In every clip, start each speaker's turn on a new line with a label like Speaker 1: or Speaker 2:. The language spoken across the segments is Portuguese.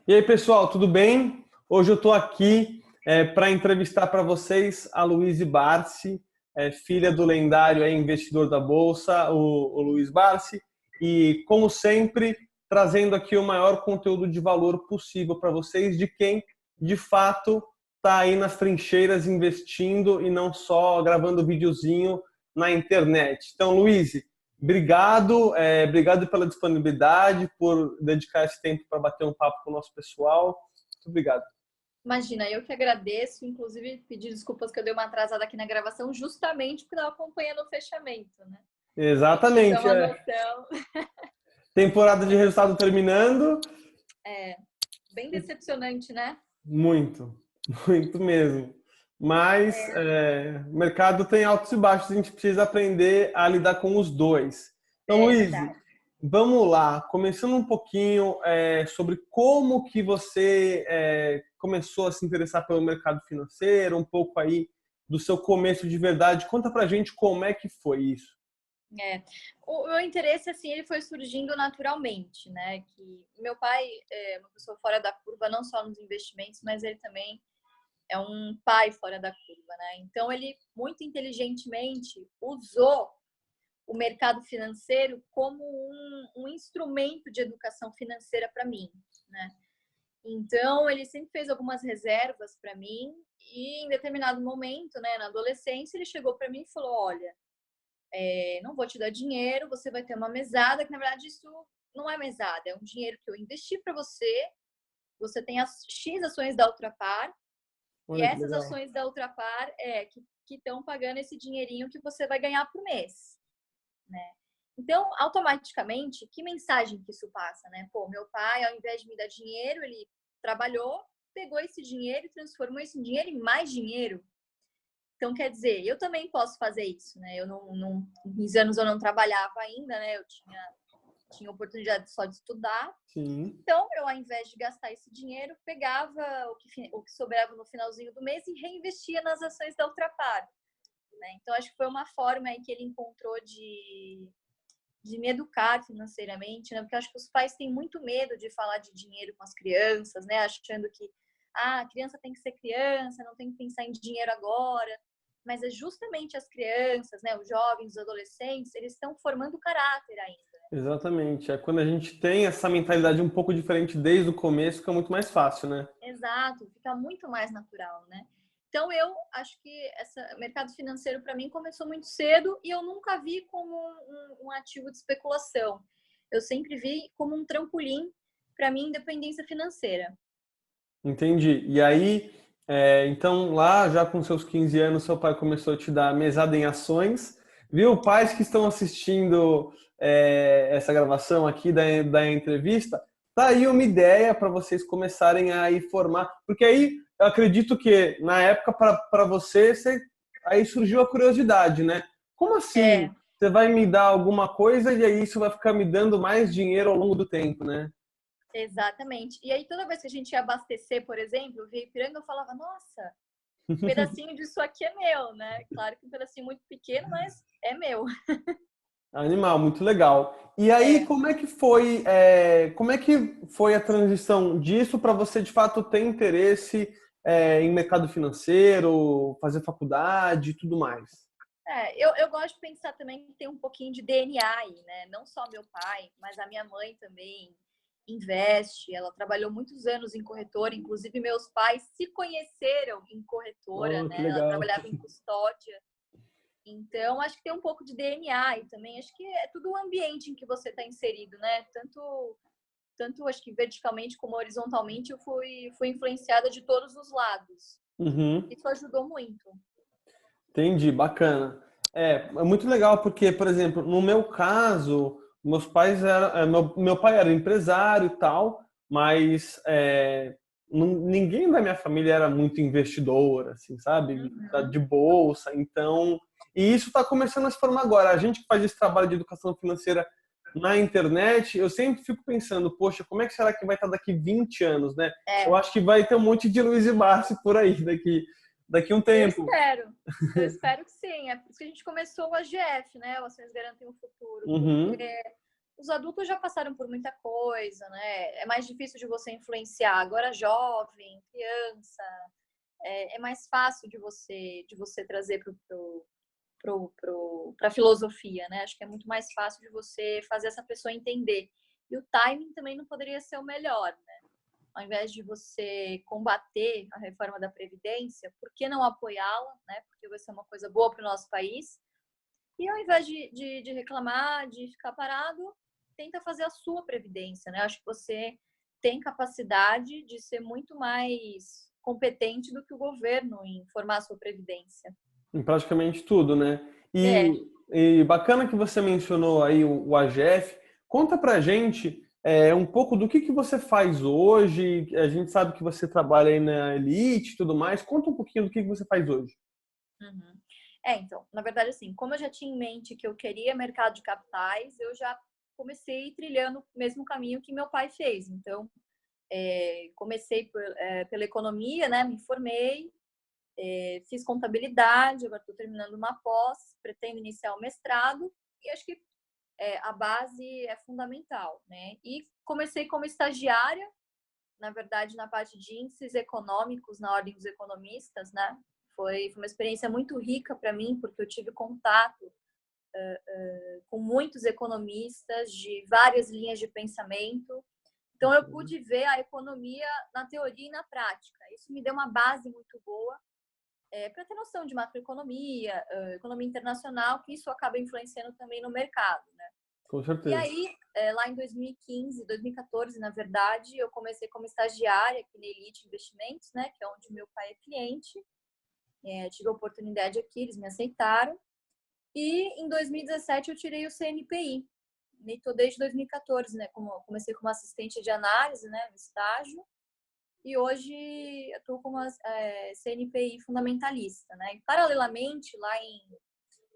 Speaker 1: E aí, pessoal, tudo bem? Hoje eu estou aqui para entrevistar para vocês a Luíse Barsi, filha do lendário investidor da Bolsa, o Luiz Barsi, e, como sempre, trazendo aqui o maior conteúdo de valor possível para vocês, de quem, de fato, está aí nas trincheiras investindo e não só gravando videozinho na internet. Então, Luíse, obrigado, obrigado pela disponibilidade, por dedicar esse tempo para bater um papo com o nosso pessoal. Muito obrigado.
Speaker 2: Imagina, eu que agradeço, inclusive pedir desculpas que eu dei uma atrasada aqui na gravação, justamente porque eu estava acompanhando o fechamento, né? Então,
Speaker 1: Exatamente.
Speaker 2: uma noção.
Speaker 1: Temporada de resultado terminando.
Speaker 2: Bem decepcionante, né?
Speaker 1: Muito, muito mesmo. Mas o mercado tem altos e baixos, a gente precisa aprender a lidar com os dois. Então,
Speaker 2: É
Speaker 1: Luiz,
Speaker 2: verdade.
Speaker 1: vamos lá, começando um pouquinho sobre como que você começou a se interessar pelo mercado financeiro, um pouco aí do seu começo de verdade. Conta pra gente como é que foi isso.
Speaker 2: O meu interesse, assim, ele foi surgindo naturalmente, né? Que meu pai é uma pessoa fora da curva, não só nos investimentos, mas ele também é um pai fora da curva, né? Então, ele muito inteligentemente usou o mercado financeiro como um instrumento de educação financeira para mim, né? Então, ele sempre fez algumas reservas para mim e em determinado momento, né, na adolescência, ele chegou para mim e falou, olha, não vou te dar dinheiro, você vai ter uma mesada, que na verdade isso não é mesada, é um dinheiro que eu investi para você, você tem as X ações da Ultrapar, e
Speaker 1: Olha que
Speaker 2: essas
Speaker 1: legal.
Speaker 2: ações da Ultrapar que estão pagando esse dinheirinho que você vai ganhar por mês, né? Então, automaticamente, que mensagem que isso passa, né? Pô, meu pai, ao invés de me dar dinheiro, ele trabalhou, pegou esse dinheiro e transformou esse dinheiro em mais dinheiro. Então, quer dizer, eu também posso fazer isso, né? Eu nos anos eu não trabalhava ainda, né? Eu tinha oportunidade só de estudar.
Speaker 1: Sim.
Speaker 2: Então, eu, ao invés de gastar esse dinheiro, pegava o que sobrava no finalzinho do mês e reinvestia nas ações da Ultrapar, né? Então, acho que foi uma forma aí que ele encontrou de me educar financeiramente, né? Porque eu acho que os pais têm muito medo de falar de dinheiro com as crianças, né? Achando que a criança tem que ser criança, não tem que pensar em dinheiro agora. Mas é justamente as crianças, né? Os jovens, os adolescentes, eles estão formando caráter ainda.
Speaker 1: Exatamente. É quando a gente tem essa mentalidade um pouco diferente desde o começo, fica muito mais fácil, né?
Speaker 2: Exato, fica muito mais natural, né? Então, eu acho que esse mercado financeiro, para mim, começou muito cedo e eu nunca vi como um ativo de especulação. Eu sempre vi como um trampolim para minha independência financeira.
Speaker 1: Entendi. E aí, então lá já com seus 15 anos, seu pai começou a te dar mesada em ações. Viu? Pais que estão assistindo essa gravação aqui da entrevista, tá aí uma ideia para vocês começarem a ir formar. Porque aí eu acredito que na época para você, aí surgiu a curiosidade, né? Como assim?
Speaker 2: É,
Speaker 1: Você vai me dar alguma coisa e aí isso vai ficar me dando mais dinheiro ao longo do tempo, né?
Speaker 2: exatamente. E aí, toda vez que a gente ia abastecer, por exemplo, eu via Ipiranga, eu falava, nossa, um pedacinho disso aqui é meu, né? Claro que um pedacinho muito pequeno, mas é meu.
Speaker 1: Animal, muito legal. E aí,
Speaker 2: É.
Speaker 1: como é que foi a transição disso para você de fato ter interesse em mercado financeiro, fazer faculdade e tudo mais?
Speaker 2: Eu gosto de pensar também que tem um pouquinho de DNA aí, né? Não só meu pai, mas a minha mãe também investe. Ela trabalhou muitos anos em corretora, inclusive meus pais se conheceram em corretora,
Speaker 1: Oh, que
Speaker 2: né? Ela
Speaker 1: legal.
Speaker 2: trabalhava em custódia. Então, acho que tem um pouco de DNA e também acho que é tudo o ambiente em que você está inserido, né? Tanto acho que verticalmente como horizontalmente eu fui influenciada de todos os lados.
Speaker 1: Uhum.
Speaker 2: Isso ajudou muito.
Speaker 1: Entendi, bacana. É muito legal porque, por exemplo, no meu caso, meus pais eram, meu pai era empresário e tal, mas ninguém da minha família era muito investidor, assim, sabe? De
Speaker 2: Uhum.
Speaker 1: bolsa, então, e isso está começando a se formar agora. A gente que faz esse trabalho de educação financeira na internet, eu sempre fico pensando, poxa, como é que será que vai estar daqui 20 anos, né? Eu
Speaker 2: É,
Speaker 1: acho que vai ter um monte de Luiz e Barsi por aí daqui um
Speaker 2: eu
Speaker 1: tempo.
Speaker 2: espero. Eu espero que sim. É por isso que a gente começou o AGF, né? O Ações Garantem o Futuro, porque
Speaker 1: Uhum.
Speaker 2: os adultos já passaram por muita coisa, né? É mais difícil de você influenciar. Agora, jovem, criança, é mais fácil de você trazer para a filosofia, né? Acho que é muito mais fácil de você fazer essa pessoa entender. E o timing também não poderia ser o melhor, né? Ao invés de você combater a reforma da Previdência, por que não apoiá-la, né? Porque vai ser uma coisa boa para o nosso país. E ao invés de reclamar, de ficar parado, tenta fazer a sua Previdência, né? Acho que você tem capacidade de ser muito mais competente do que o governo em formar a sua Previdência.
Speaker 1: Em praticamente tudo, né?
Speaker 2: É.
Speaker 1: E bacana que você mencionou aí o AGF. Conta pra gente um pouco do que você faz hoje. A gente sabe que você trabalha aí na Elite e tudo mais. Conta um pouquinho do que você faz hoje.
Speaker 2: Uhum. Então, na verdade, assim, como eu já tinha em mente que eu queria mercado de capitais, eu já comecei trilhando o mesmo caminho que meu pai fez. Então, comecei pela economia, né? Me formei, fiz contabilidade, agora estou terminando uma pós, pretendo iniciar o mestrado e acho que a base é fundamental, né? E comecei como estagiária, na verdade, na parte de índices econômicos, na ordem dos economistas, né? Foi uma experiência muito rica para mim, porque eu tive contato com muitos economistas de várias linhas de pensamento. Então, eu pude ver a economia na teoria e na prática. Isso me deu uma base muito boa para ter noção de macroeconomia, economia internacional, que isso acaba influenciando também no mercado, né?
Speaker 1: Com
Speaker 2: E
Speaker 1: certeza.
Speaker 2: aí, lá em 2015, 2014, na verdade, eu comecei como estagiária aqui na Elite Investimentos, né, que é onde meu pai é cliente. Tive a oportunidade aqui, eles me aceitaram. E em 2017 eu tirei o CNPI. Estou desde 2014, né? Comecei como assistente de análise, né, no estágio. E hoje eu estou como CNPI fundamentalista, né? E, paralelamente, lá em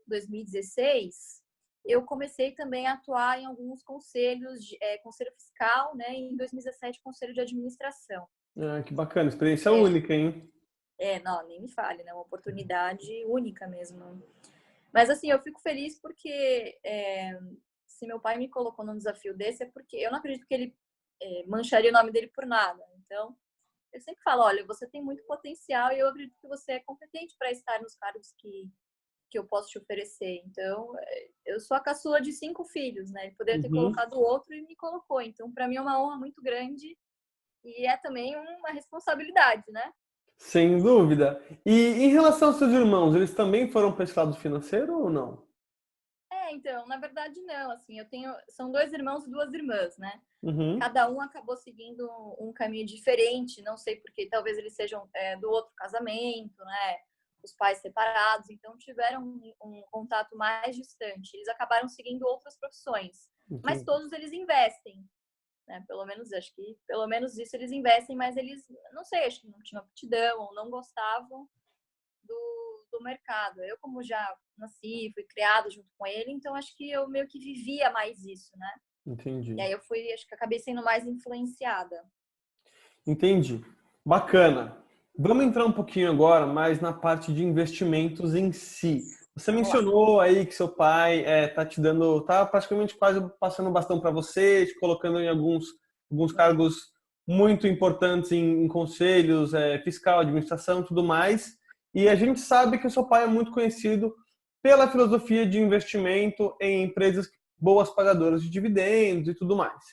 Speaker 2: 2016, eu comecei também a atuar em alguns conselhos, conselho fiscal, né? E em 2017, conselho de administração.
Speaker 1: Ah, que bacana, experiência única, hein?
Speaker 2: Não, nem me fale, né? Uma oportunidade única mesmo. Mas assim, eu fico feliz porque se meu pai me colocou num desafio desse, é porque eu não acredito que ele mancharia o nome dele por nada. Então, eu sempre falo, olha, você tem muito potencial e eu acredito que você é competente para estar nos cargos que eu posso te oferecer. Então, eu sou a caçula de 5 filhos, né? Ele poderia ter
Speaker 1: Uhum.
Speaker 2: colocado outro e me colocou. Então, para mim é uma honra muito grande e é também uma responsabilidade, né?
Speaker 1: Sem dúvida. E em relação aos seus irmãos, eles também foram para esse lado financeiro ou não?
Speaker 2: Então, na verdade não, assim, são 2 irmãos e 2 irmãs, né?
Speaker 1: Uhum.
Speaker 2: Cada um acabou seguindo um caminho diferente, não sei porque, talvez eles sejam do outro casamento, né? Os pais separados, então tiveram um contato mais distante. Eles acabaram seguindo outras profissões, mas
Speaker 1: Entendi.
Speaker 2: todos eles investem, né? Pelo menos, acho que pelo menos isso eles investem, mas eles, não sei, acho que não tinham aptidão ou não gostavam do mercado. Eu, como já nasci, fui criada junto com ele, então acho que eu meio que vivia mais isso, né? E
Speaker 1: Entendi.
Speaker 2: aí acho que acabei sendo mais influenciada.
Speaker 1: Entendi. Bacana. Vamos entrar um pouquinho agora mais na parte de investimentos em si. Você
Speaker 2: Vamos lá.
Speaker 1: mencionou aí que seu pai tá te dando, tá praticamente quase passando o bastão para você, te colocando em alguns
Speaker 2: É,
Speaker 1: cargos muito importantes em conselhos, fiscal, administração, tudo mais. E a gente sabe que o seu pai é muito conhecido pela filosofia de investimento em empresas boas pagadoras de dividendos e tudo mais.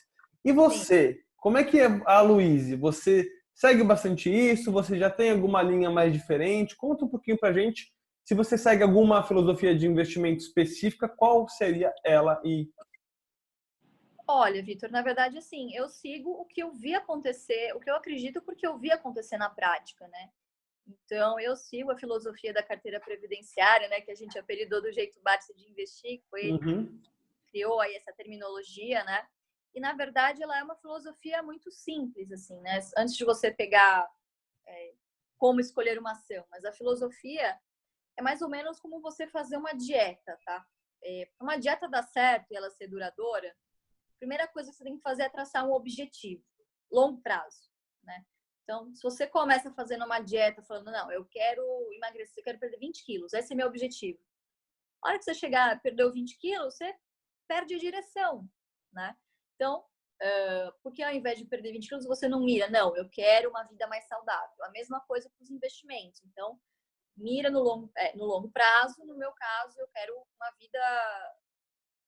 Speaker 1: E
Speaker 2: sim.
Speaker 1: você? Como é que é a Luíse? Você segue bastante isso? Você já tem alguma linha mais diferente? Conta um pouquinho pra gente. Se você segue alguma filosofia de investimento específica, qual seria ela e
Speaker 2: Olha, Vitor, na verdade, assim, eu sigo o que eu vi acontecer, o que eu acredito porque eu vi acontecer na prática, né? Então, eu sigo a filosofia da carteira previdenciária, né? Que a gente apelidou do jeito Barsi de investir, que foi ele que
Speaker 1: Uhum.
Speaker 2: criou aí essa terminologia, né? E, na verdade, ela é uma filosofia muito simples, assim, né? Antes de você pegar como escolher uma ação, mas a filosofia é mais ou menos como você fazer uma dieta, tá? Uma dieta dar certo e ela ser duradoura, a primeira coisa que você tem que fazer é traçar um objetivo, longo prazo, né? Então, se você começa fazendo uma dieta falando, não, eu quero emagrecer, eu quero perder 20 quilos, esse é meu objetivo. A hora que você chegar a perder 20 quilos, você perde a direção, né? Então, por que ao invés de perder 20 quilos, você não mira? Não, eu quero uma vida mais saudável. A mesma coisa com os investimentos. Então, mira no longo prazo. No meu caso, eu quero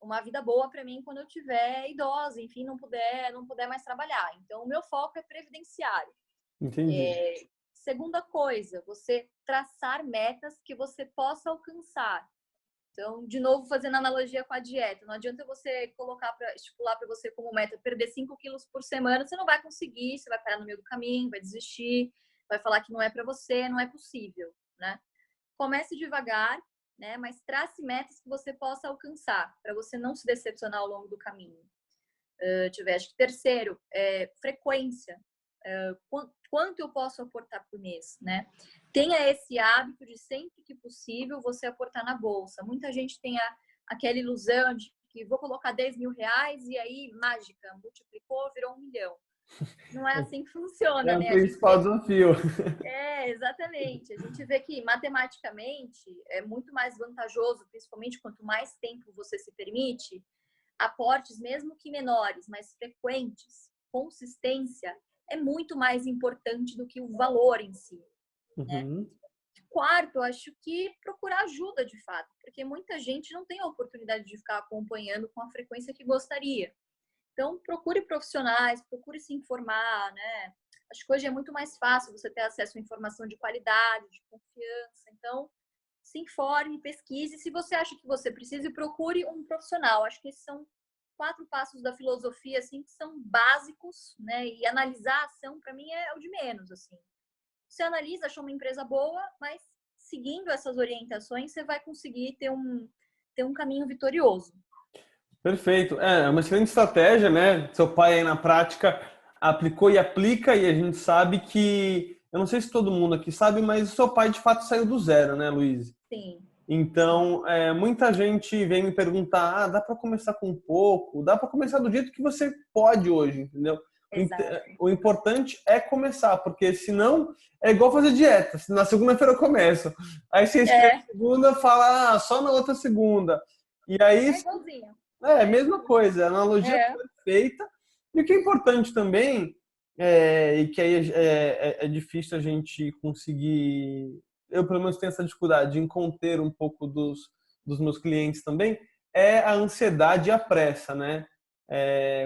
Speaker 2: uma vida boa para mim quando eu tiver idosa, enfim, não puder mais trabalhar. Então, o meu foco é previdenciário.
Speaker 1: Entendi.
Speaker 2: Segunda coisa, você traçar metas que você possa alcançar. Então, de novo, fazendo analogia com a dieta, não adianta você estipular para você como meta perder 5 quilos por semana, você não vai conseguir, você vai parar no meio do caminho, vai desistir, vai falar que não é para você, não é possível, né? Comece devagar, né? Mas trace metas que você possa alcançar, para você não se decepcionar ao longo do caminho. Acho que terceiro, frequência. Quanto eu posso aportar por mês, né? Tenha esse hábito de sempre que possível você aportar na bolsa. Muita gente tem aquela ilusão de que vou colocar 10 mil reais e aí, mágica, multiplicou, virou 1 milhão. Não é assim que funciona,
Speaker 1: É o
Speaker 2: né? A gente
Speaker 1: principal desafio.
Speaker 2: exatamente. A gente vê que matematicamente é muito mais vantajoso, principalmente quanto mais tempo você se permite, aportes, mesmo que menores, mas frequentes, consistência, é muito mais importante do que o valor em si, né?
Speaker 1: Uhum.
Speaker 2: Quarto, eu acho que procurar ajuda de fato, porque muita gente não tem a oportunidade de ficar acompanhando com a frequência que gostaria. Então, procure profissionais, procure se informar, né? Acho que hoje é muito mais fácil você ter acesso a informação de qualidade, de confiança. Então, se informe, pesquise. Se você acha que você precisa, procure um profissional. Acho que esses são 4 passos da filosofia, assim, que são básicos, né? E analisar a ação, para mim, é o de menos, assim. Você analisa, achou uma empresa boa, mas seguindo essas orientações, você vai conseguir ter um caminho vitorioso.
Speaker 1: Perfeito. É uma excelente estratégia, né? Seu pai aí na prática aplicou e aplica, e a gente sabe que, eu não sei se todo mundo aqui sabe, mas o seu pai de fato saiu do zero, né, Luiz?
Speaker 2: Sim, sim.
Speaker 1: Então, muita gente vem me perguntar, dá para começar com um pouco? Dá para começar do jeito que você pode hoje, entendeu?
Speaker 2: Exato.
Speaker 1: O importante é começar, porque senão é igual fazer dieta. Na segunda-feira eu começo. Aí você esquece a segunda, fala, só na outra segunda. E aí
Speaker 2: É igualzinho.
Speaker 1: mesma coisa, a analogia
Speaker 2: É,
Speaker 1: perfeita. E o que é importante também, e que aí é difícil a gente conseguir, eu pelo menos tenho essa dificuldade em conter um pouco dos meus clientes também, é a ansiedade e a pressa, né?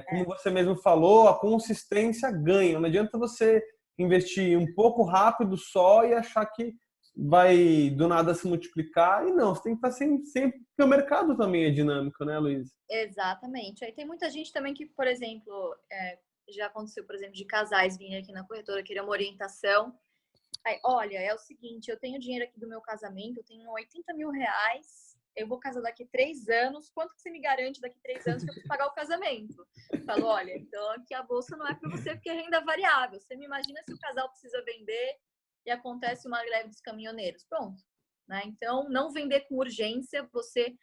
Speaker 1: Como você mesmo falou, a consistência ganha. Não adianta você investir um pouco rápido só e achar que vai do nada se multiplicar. E não, você tem que estar sempre, porque o mercado também é dinâmico, né, Luiz?
Speaker 2: exatamente. Aí tem muita gente também que, por exemplo, já aconteceu, por exemplo, de casais virem aqui na corretora querer uma orientação. Aí, olha, é o seguinte, eu tenho dinheiro aqui do meu casamento, eu tenho 80 mil reais, eu vou casar daqui 3 anos, quanto que você me garante daqui 3 anos que eu preciso pagar o casamento? Eu falo, olha, então aqui a bolsa não é para você porque é renda variável. Você me imagina se o casal precisa vender e acontece uma greve dos caminhoneiros. Pronto. Né? Então, não vender com urgência, você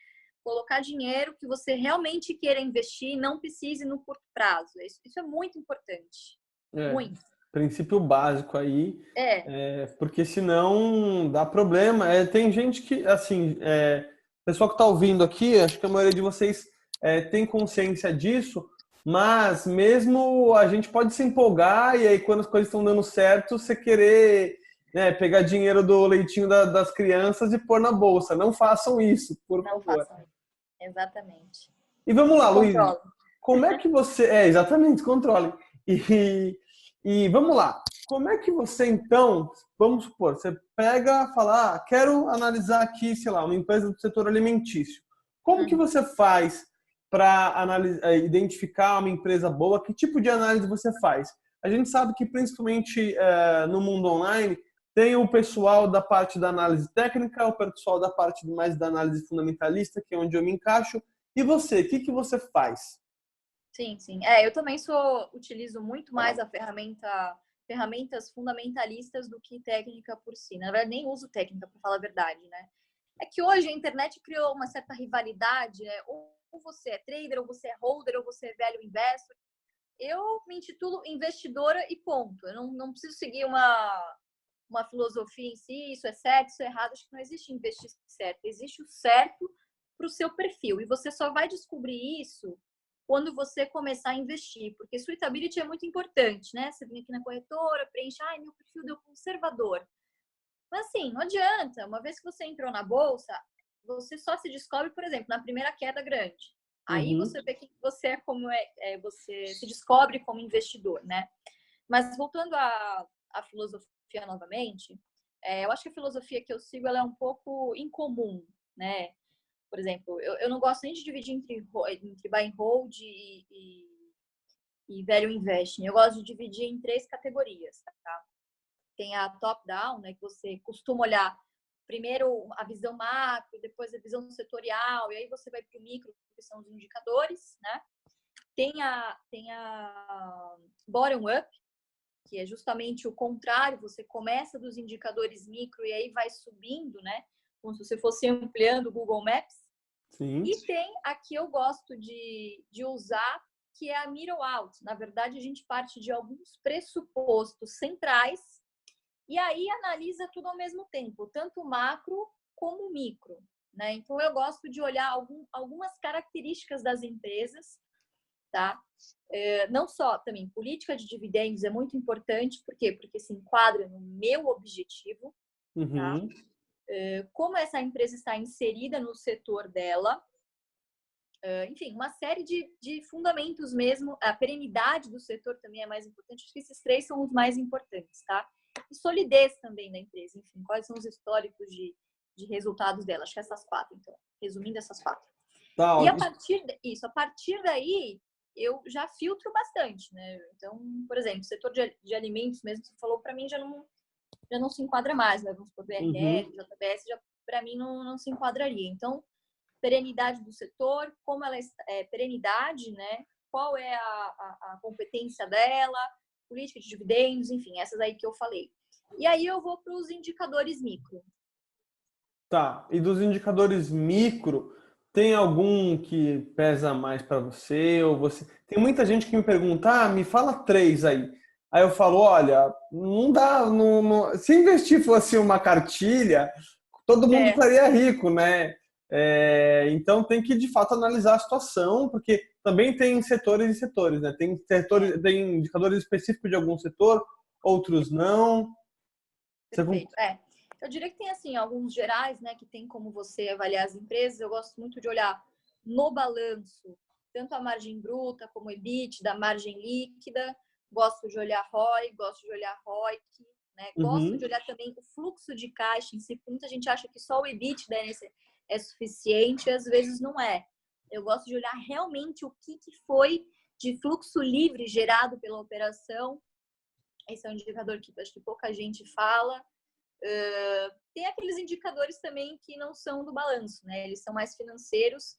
Speaker 2: colocar dinheiro que você realmente queira investir, não precise no curto prazo. Isso é muito importante.
Speaker 1: É,
Speaker 2: Muito.
Speaker 1: princípio básico aí,
Speaker 2: É,
Speaker 1: porque senão dá problema. Tem gente que, assim, pessoal que está ouvindo aqui, acho que a maioria de vocês tem consciência disso, mas mesmo a gente pode se empolgar e aí quando as coisas estão dando certo, você querer, né, pegar dinheiro do leitinho das crianças e pôr na bolsa. Não façam isso, por
Speaker 2: não
Speaker 1: favor.
Speaker 2: façam isso. Exatamente.
Speaker 1: E vamos
Speaker 2: Se
Speaker 1: lá, Luiz,
Speaker 2: controla.
Speaker 1: como é que você. Exatamente, controle. E vamos lá. Como é que você, então, vamos supor, você pega e fala, quero analisar aqui, sei lá, uma empresa do setor alimentício. Como que
Speaker 2: Uhum.
Speaker 1: você faz para identificar uma empresa boa? Que tipo de análise você faz? A gente sabe que, principalmente no mundo online, tem o pessoal da parte da análise técnica, o pessoal da parte mais da análise fundamentalista, que é onde eu me encaixo. E você, o que que você faz?
Speaker 2: Sim, sim. Eu também utilizo muito mais ferramentas fundamentalistas do que técnica por si. Na verdade, nem uso técnica, para falar a verdade, né? É que hoje a internet criou uma certa rivalidade, né? Ou você é trader, ou você é holder, ou você é velho investor. Eu me intitulo investidora e ponto. Eu não preciso seguir uma filosofia em si, isso é certo, isso é errado. Acho que não existe investir certo. Existe o certo para o seu perfil. E você só vai descobrir isso quando você começar a investir, porque suitability é muito importante, né? Você vem aqui na corretora, preenche, meu perfil deu conservador. Mas assim, não adianta, uma vez que você entrou na bolsa, você só se descobre, por exemplo, na primeira queda grande. Aí
Speaker 1: Uhum.
Speaker 2: você vê que você você se descobre como investidor, né? Mas voltando à filosofia novamente, eu acho que a filosofia que eu sigo ela é um pouco incomum, né? Por exemplo, eu não gosto nem de dividir entre buy and hold e value investing. Eu gosto de dividir em 3 categorias, tá? Tem a top-down, né, que você costuma olhar primeiro a visão macro, depois a visão setorial, e aí você vai para o micro, que são os indicadores, né? Tem a bottom-up, que é justamente o contrário, você começa dos indicadores micro e aí vai subindo, né? Como se você fosse ampliando o Google Maps.
Speaker 1: Sim.
Speaker 2: E tem a que eu gosto de usar, que é a middle out. Na verdade, a gente parte de alguns pressupostos centrais e aí analisa tudo ao mesmo tempo, tanto macro como micro, né? Então, eu gosto de olhar algumas características das empresas, tá? Não só também política de dividendos é muito importante, por quê? Porque se enquadra no meu objetivo, tá?
Speaker 1: Uhum.
Speaker 2: Como essa empresa está inserida no setor dela, enfim, uma série de fundamentos mesmo. A perenidade do setor também é mais importante. Acho que esses 3 são os mais importantes, tá? E solidez também da empresa. Enfim, quais são os históricos de resultados dela? Acho que essas 4, então. Resumindo, essas 4.
Speaker 1: Tá,
Speaker 2: E a partir daí, eu já filtro bastante, né? Então, por exemplo, o setor de alimentos mesmo, você falou, para mim já não se enquadra mais, né? Vamos supor, BRF, JBS, já para mim não se enquadraria. Então, perenidade do setor, como ela é perenidade, né? Qual é a competência dela, política de dividendos, enfim, essas aí que eu falei. E aí eu vou para os indicadores micro.
Speaker 1: Tá. E dos indicadores micro, tem algum que pesa mais para você? Ou você? Tem muita gente que me pergunta, me fala 3 aí. Aí eu falo, olha, não dá. Se investir fosse uma cartilha, todo mundo estaria rico, né? Então tem que de fato analisar a situação, porque também tem setores e setores, né? Tem indicadores específicos de algum setor, outros não.
Speaker 2: Perfeito. Eu diria que tem assim alguns gerais, né, que tem como você avaliar as empresas. Eu gosto muito de olhar no balanço, tanto a margem bruta como o EBIT, da margem líquida. Gosto de olhar ROI, gosto de olhar ROIC, né? Gosto de olhar também o fluxo de caixa em si, porque muita gente acha que só o EBIT da NC é suficiente, às vezes não é. Eu gosto de olhar realmente o que foi de fluxo livre gerado pela operação. Esse é um indicador que acho que pouca gente fala. Tem aqueles indicadores também que não são do balanço, né? Eles são mais financeiros,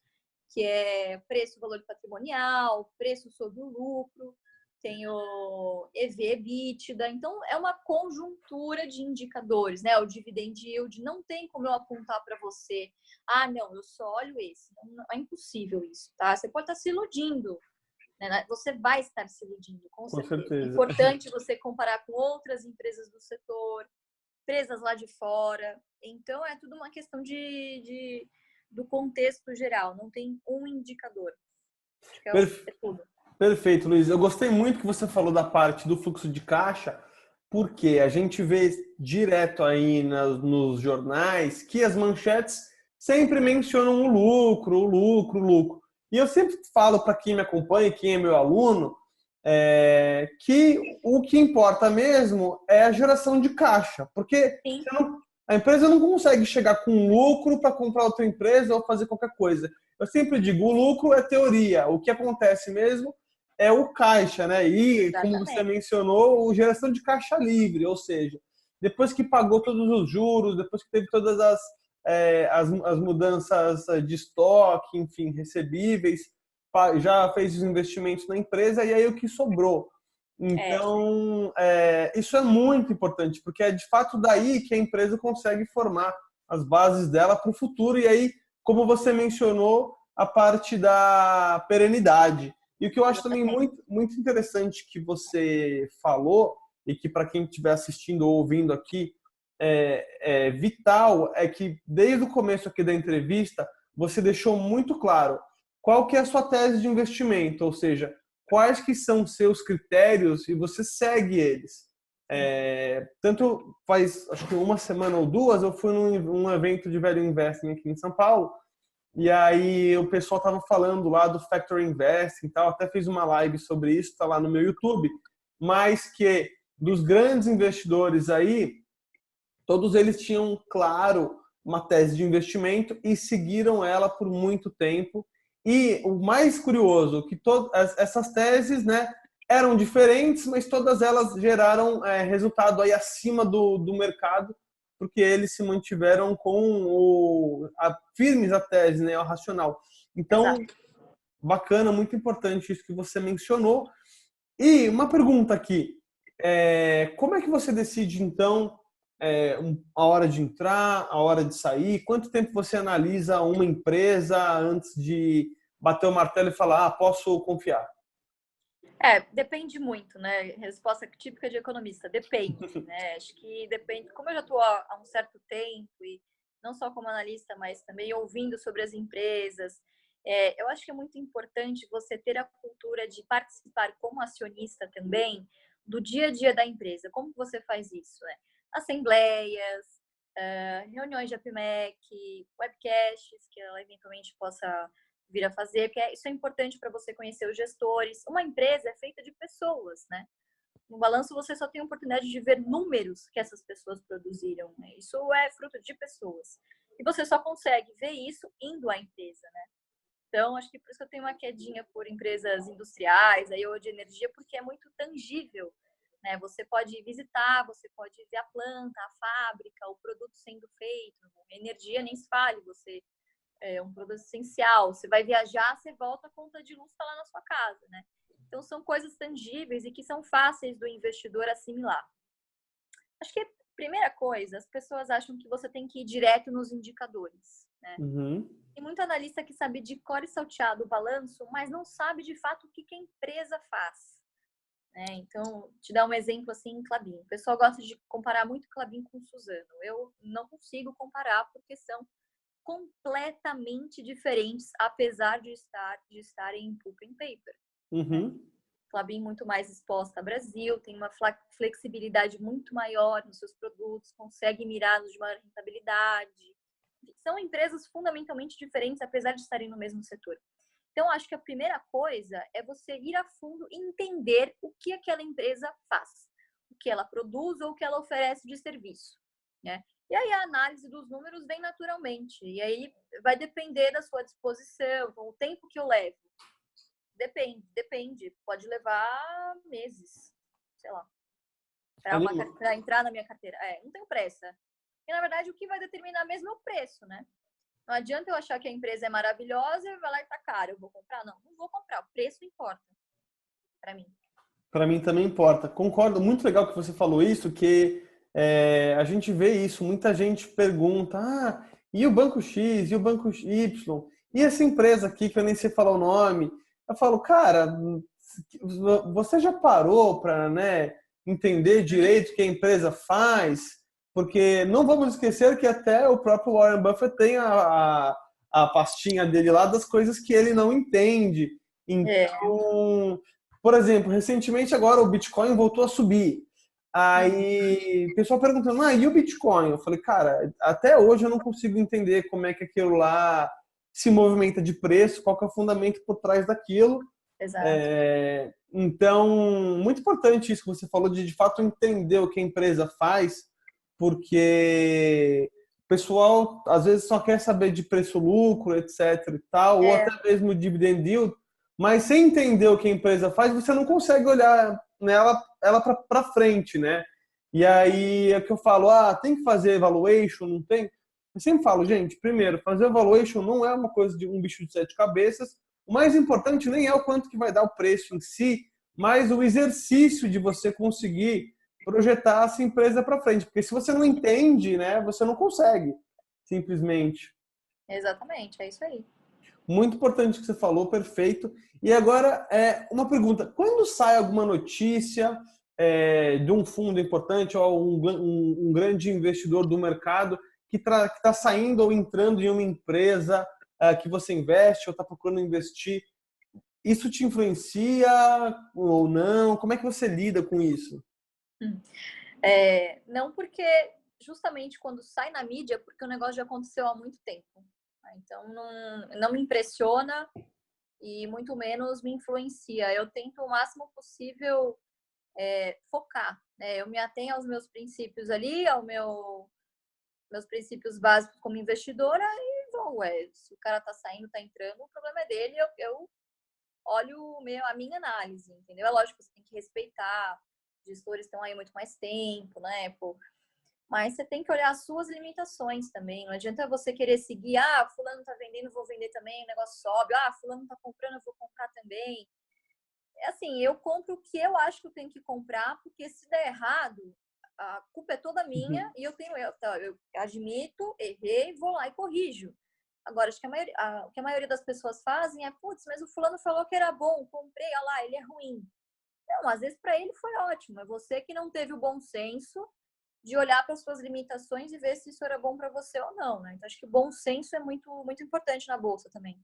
Speaker 2: que é preço, valor patrimonial, preço sobre o lucro, tem o EV/EBITDA. Então, é uma conjuntura de indicadores, né? O dividend yield, não tem como eu apontar para você, não, eu só olho esse. Não, é impossível isso, tá? Você pode estar se iludindo, né? Você vai estar se iludindo, com certeza. É importante você comparar com outras empresas do setor, empresas lá de fora. Então, é tudo uma questão do contexto geral. Não tem um indicador. Acho que é tudo.
Speaker 1: Perfeito, Luiz. Eu gostei muito que você falou da parte do fluxo de caixa, porque a gente vê direto aí nos jornais que as manchetes sempre mencionam o lucro, o lucro, o lucro. E eu sempre falo para quem me acompanha, quem é meu aluno, que o que importa mesmo é a geração de caixa, porque a empresa não consegue chegar com lucro para comprar outra empresa ou fazer qualquer coisa. Eu sempre digo, o lucro é teoria, o que acontece mesmo é o caixa, né? E, como você mencionou, a geração de caixa livre, ou seja, depois que pagou todos os juros, depois que teve todas as mudanças de estoque, enfim, recebíveis, já fez os investimentos na empresa e aí o que sobrou. Então, isso é muito importante, porque é de fato daí que a empresa consegue formar as bases dela para o futuro. E aí, como você mencionou, a parte da perenidade. E o que eu acho também muito, muito interessante que você falou, e que para quem estiver assistindo ou ouvindo aqui, é vital, é que desde o começo aqui da entrevista, você deixou muito claro qual que é a sua tese de investimento, ou seja, quais que são seus critérios e você segue eles. Tanto faz, acho que uma semana ou duas, eu fui num evento de Value Investing aqui em São Paulo, e aí o pessoal estava falando lá do Factor Investing e tal, até fiz uma live sobre isso, está lá no meu YouTube, mas que dos grandes investidores aí, todos eles tinham, claro, uma tese de investimento e seguiram ela por muito tempo. E o mais curioso, que todas essas teses, né, eram diferentes, mas todas elas geraram resultado aí acima do mercado, porque eles se mantiveram com firmes a tese, né, o racional. Então,
Speaker 2: Exato.
Speaker 1: bacana, muito importante isso que você mencionou. E uma pergunta aqui, como é que você decide, então, a hora de entrar, a hora de sair? Quanto tempo você analisa uma empresa antes de bater o martelo e falar, posso confiar?
Speaker 2: Depende muito, né? Resposta típica de economista, depende, né? Acho que depende. Como eu já estou há um certo tempo e não só como analista, mas também ouvindo sobre as empresas, eu acho que é muito importante você ter a cultura de participar como acionista também do dia a dia da empresa. Como você faz isso, né? Assembleias, reuniões de APMEC, webcasts que ela eventualmente possa vir a fazer, porque isso é importante para você conhecer os gestores. Uma empresa é feita de pessoas, né? No balanço você só tem a oportunidade de ver números que essas pessoas produziram, né? Isso é fruto de pessoas. E você só consegue ver isso indo à empresa, né? Então, acho que por isso que eu tenho uma quedinha por empresas industriais, aí, ou de energia, porque é muito tangível, né? Você pode visitar, você pode ver a planta, a fábrica, o produto sendo feito. Energia nem se fale, você é um produto essencial. Você vai viajar, você volta, a conta de luz está lá na sua casa, né? Então, são coisas tangíveis e que são fáceis do investidor assimilar. Acho que a primeira coisa, as pessoas acham que você tem que ir direto nos indicadores, né?
Speaker 1: Uhum.
Speaker 2: Tem muito analista que sabe de cor e salteado o balanço, mas não sabe de fato o que a empresa faz, né? Então, te dar um exemplo assim, Klabin. O pessoal gosta de comparar muito Klabin com Suzano. Eu não consigo comparar porque são completamente diferentes, apesar de estarem em pulp and paper. Né?
Speaker 1: Uhum.
Speaker 2: Klabin muito mais exposta ao Brasil, tem uma flexibilidade muito maior nos seus produtos, consegue mirar nos de maior rentabilidade. São empresas fundamentalmente diferentes, apesar de estarem no mesmo setor. Então, acho que a primeira coisa é você ir a fundo e entender o que aquela empresa faz, o que ela produz ou o que ela oferece de serviço, né? E aí a análise dos números vem naturalmente. E aí vai depender da sua disposição, o tempo que eu levo. Depende. Pode levar meses, sei lá, para entrar na minha carteira. Não tenho pressa. E, na verdade, o que vai determinar mesmo é o preço, né? Não adianta eu achar que a empresa é maravilhosa e vai lá e tá caro. Eu vou comprar? Não vou comprar. O preço importa para mim.
Speaker 1: Para mim também importa. Concordo, muito legal que você falou isso, que a gente vê isso, muita gente pergunta, e o banco X, e o banco Y, e essa empresa aqui que eu nem sei falar o nome? Eu falo, cara, você já parou para, né, entender direito o que a empresa faz? Porque não vamos esquecer que até o próprio Warren Buffett tem a pastinha dele lá das coisas que ele não entende. Então, por exemplo, recentemente agora o Bitcoin voltou a subir. Aí o pessoal perguntando, e o Bitcoin? Eu falei, cara, até hoje eu não consigo entender como é que aquilo lá se movimenta de preço, qual que é o fundamento por trás daquilo.
Speaker 2: Exato.
Speaker 1: Então, muito importante isso que você falou de fato entender o que a empresa faz, porque o pessoal às vezes só quer saber de preço-lucro, etc e tal, ou até mesmo dividend yield, mas sem entender o que a empresa faz, você não consegue olhar ela para frente, né? E aí é que eu falo, tem que fazer evaluation, não tem? Eu sempre falo, gente, primeiro, fazer evaluation não é uma coisa de um bicho de sete cabeças. O mais importante nem é o quanto que vai dar o preço em si, mas o exercício de você conseguir projetar essa empresa para frente. Porque se você não entende, né, você não consegue, simplesmente.
Speaker 2: Exatamente, é isso aí.
Speaker 1: Muito importante o que você falou, perfeito. E agora, uma pergunta. Quando sai alguma notícia de um fundo importante ou um grande investidor do mercado que está saindo ou entrando em uma empresa, que você investe ou está procurando investir, isso te influencia ou não? Como é que você lida com isso?
Speaker 2: Não, porque justamente quando sai na mídia, porque o negócio já aconteceu há muito tempo. Então, não me impressiona e muito menos me influencia. Eu tento o máximo possível focar, né? Eu me atenho aos meus princípios ali, meus princípios básicos como investidora e vou. Se o cara tá saindo, tá entrando, o problema é dele, eu olho a minha análise, entendeu? É lógico que você tem que respeitar, gestores estão aí muito mais tempo, né? Mas você tem que olhar as suas limitações também. Não adianta você querer seguir, fulano tá vendendo, vou vender também, o negócio sobe. Fulano tá comprando, eu vou comprar também. Assim, eu compro o que eu acho que eu tenho que comprar, porque se der errado, a culpa é toda minha e eu admito, errei, vou lá e corrijo. Agora, acho que o que a maioria das pessoas fazem é, putz, mas o fulano falou que era bom, comprei, olha lá, ele é ruim. Não, às vezes para ele foi ótimo. É você que não teve o bom senso de olhar para as suas limitações e ver se isso era bom para você ou não, né? Então, acho que o bom senso é muito, muito importante na bolsa também.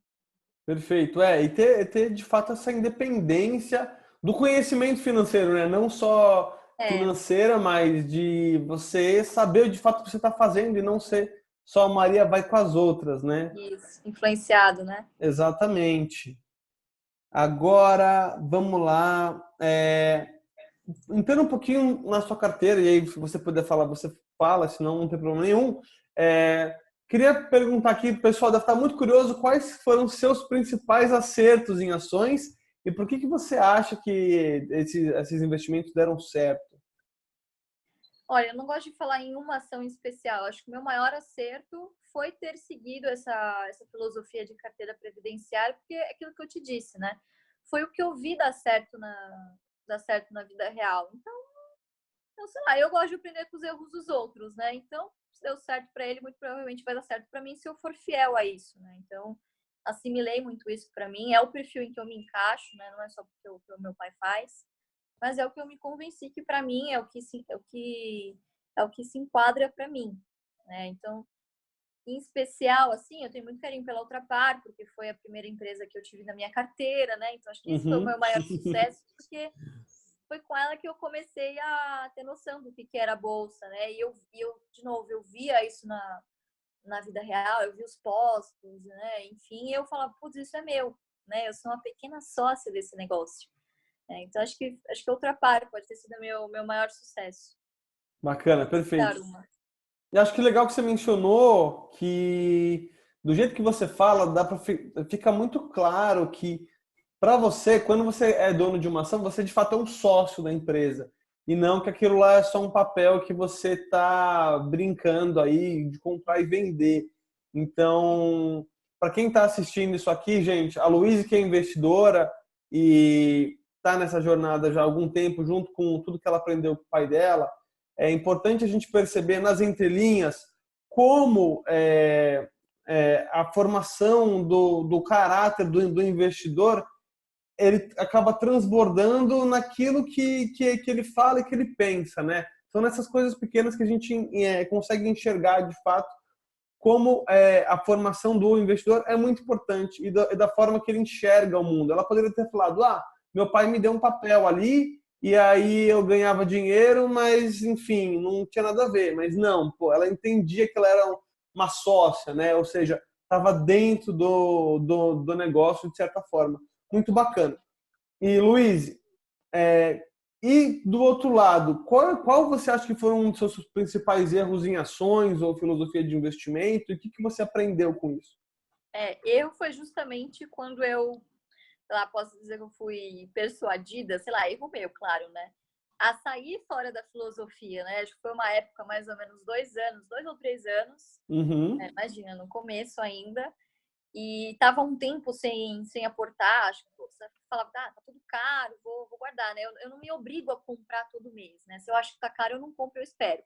Speaker 1: Perfeito, e ter de fato essa independência do conhecimento financeiro, né? Não só financeira, mas de você saber de fato o que você está fazendo e não ser só a Maria vai com as outras, né?
Speaker 2: Isso, influenciado, né?
Speaker 1: Exatamente. Agora, vamos lá. Entrando um pouquinho na sua carteira, e aí se você puder falar, você fala, senão não tem problema nenhum. Queria perguntar aqui, o pessoal deve estar muito curioso, quais foram os seus principais acertos em ações e por que você acha que esses investimentos deram certo?
Speaker 2: Olha, eu não gosto de falar em uma ação especial. Acho que o meu maior acerto foi ter seguido essa filosofia de carteira previdenciária, porque é aquilo que eu te disse, né? Foi o que eu vi dar certo na vida real. Então, sei lá, eu gosto de aprender com os erros dos outros, né? Então, se deu certo para ele, muito provavelmente vai dar certo para mim se eu for fiel a isso, né? Então, assimilei muito isso para mim. É o perfil em que eu me encaixo, né? Não é só porque o meu pai faz, mas é o que eu me convenci que para mim é o que se enquadra para mim, né? Então, em especial, assim, eu tenho muito carinho pela Ultrapar, porque foi a primeira empresa que eu tive na minha carteira, né? Então, acho que esse foi o
Speaker 1: Uhum.
Speaker 2: meu maior sucesso, porque foi com ela que eu comecei a ter noção do que era a bolsa, né? E de novo, eu via isso na vida real, eu vi os postos, né? Enfim, eu falava, putz, isso é meu, né? Eu sou uma pequena sócia desse negócio. Então, acho que o Ultrapar pode ter sido meu maior sucesso.
Speaker 1: Bacana,
Speaker 2: Dar
Speaker 1: perfeito.
Speaker 2: uma.
Speaker 1: E acho que legal que você mencionou que do jeito que você fala, fica muito claro que para você, quando você é dono de uma ação, você de fato é um sócio da empresa. E não que aquilo lá é só um papel que você está brincando aí de comprar e vender. Então, para quem está assistindo isso aqui, gente, a Luíse que é investidora e está nessa jornada já há algum tempo, junto com tudo que ela aprendeu com o pai dela, é importante a gente perceber nas entrelinhas como a formação do caráter do investidor ele acaba transbordando naquilo que ele fala e que ele pensa, né? São nessas coisas pequenas que a gente consegue enxergar de fato como a formação do investidor é muito importante e da forma que ele enxerga o mundo. Ela poderia ter falado, meu pai me deu um papel ali e aí eu ganhava dinheiro, mas enfim, não tinha nada a ver. Mas não, pô, ela entendia que ela era uma sócia, né? Ou seja, estava dentro do negócio de certa forma. Muito bacana. E Luiz, e do outro lado, qual você acha que foram um dos seus principais erros em ações ou filosofia de investimento? E o que você aprendeu com isso?
Speaker 2: Erro foi justamente quando eu, sei lá, posso dizer que eu fui persuadida, sei lá, erro meu, claro, né? A sair fora da filosofia, né? Acho que foi uma época mais ou menos 2 anos, 2 ou 3 anos,
Speaker 1: Uhum.
Speaker 2: imagina, no começo ainda. E tava um tempo sem aportar, acho que você falava, tá tudo caro, vou guardar, né? Eu não me obrigo a comprar todo mês, né? Se eu acho que tá caro, eu não compro, eu espero.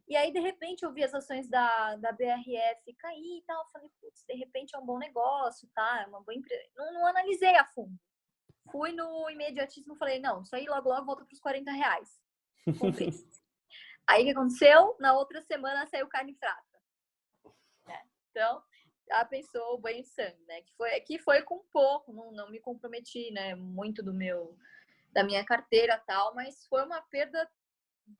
Speaker 2: E aí, de repente, eu vi as ações da BRF cair e tal. Eu falei, putz, de repente é um bom negócio, tá? É uma boa empresa. Não analisei a fundo. Fui no imediatismo e falei, não, isso aí logo volta para os R$ 40. Comprei. Aí o que aconteceu? Na outra semana saiu carne fraca. Né? Então, pensou o banho de sangue, né? Que foi com pouco, não me comprometi, né? Muito da minha carteira tal, mas foi uma perda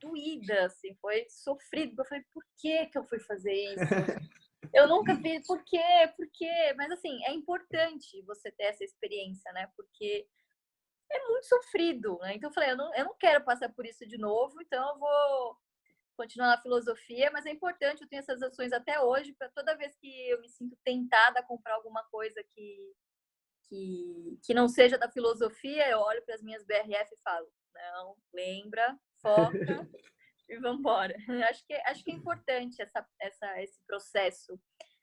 Speaker 2: doída, assim, foi sofrido. Eu falei, por que eu fui fazer isso? Eu nunca fiz, por quê? Por quê? Mas assim, é importante você ter essa experiência, né? Porque é muito sofrido, né? Então eu falei, eu não quero passar por isso de novo, então eu vou continuar na filosofia, mas é importante, eu tenho essas ações até hoje, para toda vez que eu me sinto tentada a comprar alguma coisa que não seja da filosofia, eu olho para as minhas BRF e falo, não, lembra, foca e vamos embora. Acho que é importante esse processo,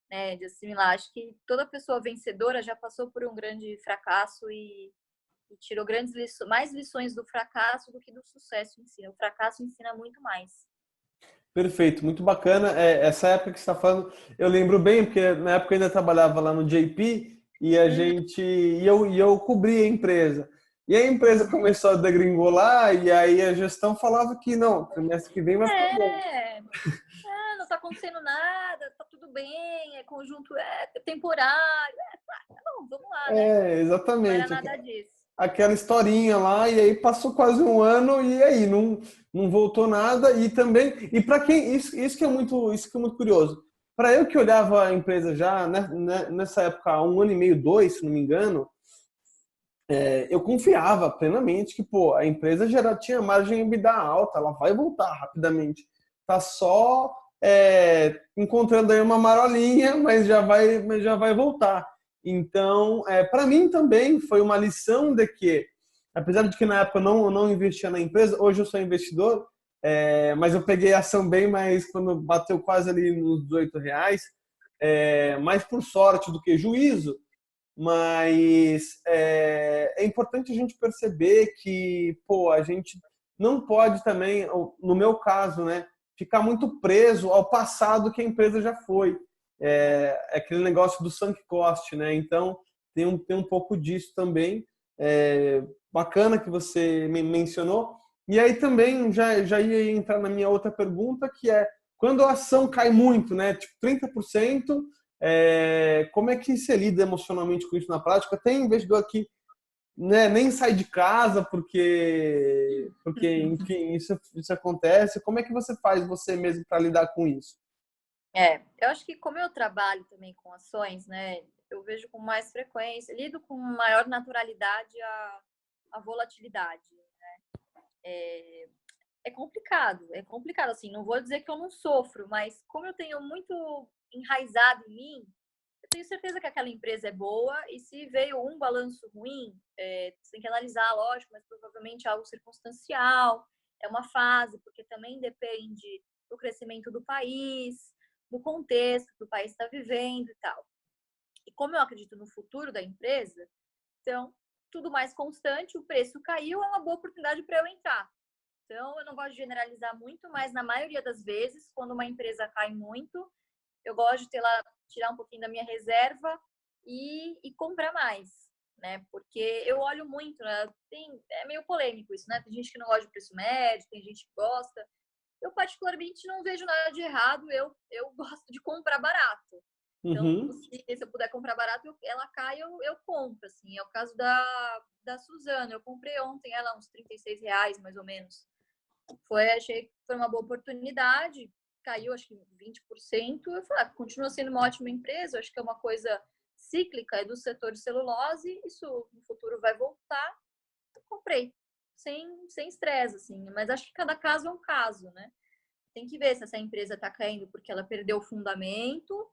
Speaker 2: né, de assimilar. Acho que toda pessoa vencedora já passou por um grande fracasso e tirou mais lições do fracasso do que do sucesso em si. O fracasso ensina muito mais.
Speaker 1: Perfeito, muito bacana. Essa época que você está falando, eu lembro bem, porque na época eu ainda trabalhava lá no JP e eu cobria a empresa. E a empresa começou a degringolar e aí a gestão falava que não, trimestre que vem vai ficar bom.
Speaker 2: Não está acontecendo nada, tá tudo bem, é conjunto, é temporário, tá bom, vamos lá, né? Não era
Speaker 1: Exatamente.
Speaker 2: nada disso.
Speaker 1: Aquela historinha lá, e aí passou quase um ano, e aí não voltou nada. E também, e para quem, isso que é muito curioso. Para eu que olhava a empresa já, né, nessa época, há um ano e meio, dois, se não me engano, eu confiava plenamente que, pô, a empresa já tinha margem EBITDA alta, ela vai voltar rapidamente. Tá só encontrando aí uma marolinha, mas já vai voltar. Então, para mim também foi uma lição de que, apesar de que na época eu não investia na empresa, hoje eu sou investidor, mas eu peguei a ação bem mais quando bateu quase ali nos R$ 18, mais por sorte do que juízo. Mas é importante a gente perceber que, pô, a gente não pode também, no meu caso, né, ficar muito preso ao passado que a empresa já foi. É aquele negócio do sunk cost, né? Então, tem um pouco disso também. Bacana que você mencionou. E aí também já ia entrar na minha outra pergunta, que é, quando a ação cai muito, né, tipo 30%, como é que você lida emocionalmente com isso na prática? Tem investidor que, né, nem sai de casa porque enfim, isso acontece. Como é que você faz você mesmo para lidar com isso?
Speaker 2: Eu acho que como eu trabalho também com ações, né, eu vejo com mais frequência, lido com maior naturalidade a volatilidade. É complicado, assim, não vou dizer que eu não sofro, mas como eu tenho muito enraizado em mim, eu tenho certeza que aquela empresa é boa e se veio um balanço ruim, você tem que analisar, lógico, mas provavelmente é algo circunstancial, é uma fase, porque também depende do crescimento do país, do contexto que o país está vivendo e tal. E como eu acredito no futuro da empresa, então, tudo mais constante, o preço caiu, é uma boa oportunidade para eu entrar. Então, eu não gosto de generalizar muito, mas na maioria das vezes, quando uma empresa cai muito, eu gosto de tirar um pouquinho da minha reserva e comprar mais, né? Porque eu olho muito, né? É meio polêmico isso, né? Tem gente que não gosta de preço médio, tem gente que gosta. Eu, particularmente, não vejo nada de errado, eu gosto de comprar barato. Então,
Speaker 1: Uhum.
Speaker 2: se eu puder comprar barato, ela cai, eu compro, assim. É o caso da Suzana. Eu comprei ontem ela uns R$ 36, mais ou menos. Achei que foi uma boa oportunidade, caiu acho que 20%. Eu falei, continua sendo uma ótima empresa, acho que é uma coisa cíclica, é do setor de celulose, isso no futuro vai voltar. Eu comprei, sem estresse, assim, mas acho que cada caso é um caso, né? Tem que ver se essa empresa está caindo porque ela perdeu o fundamento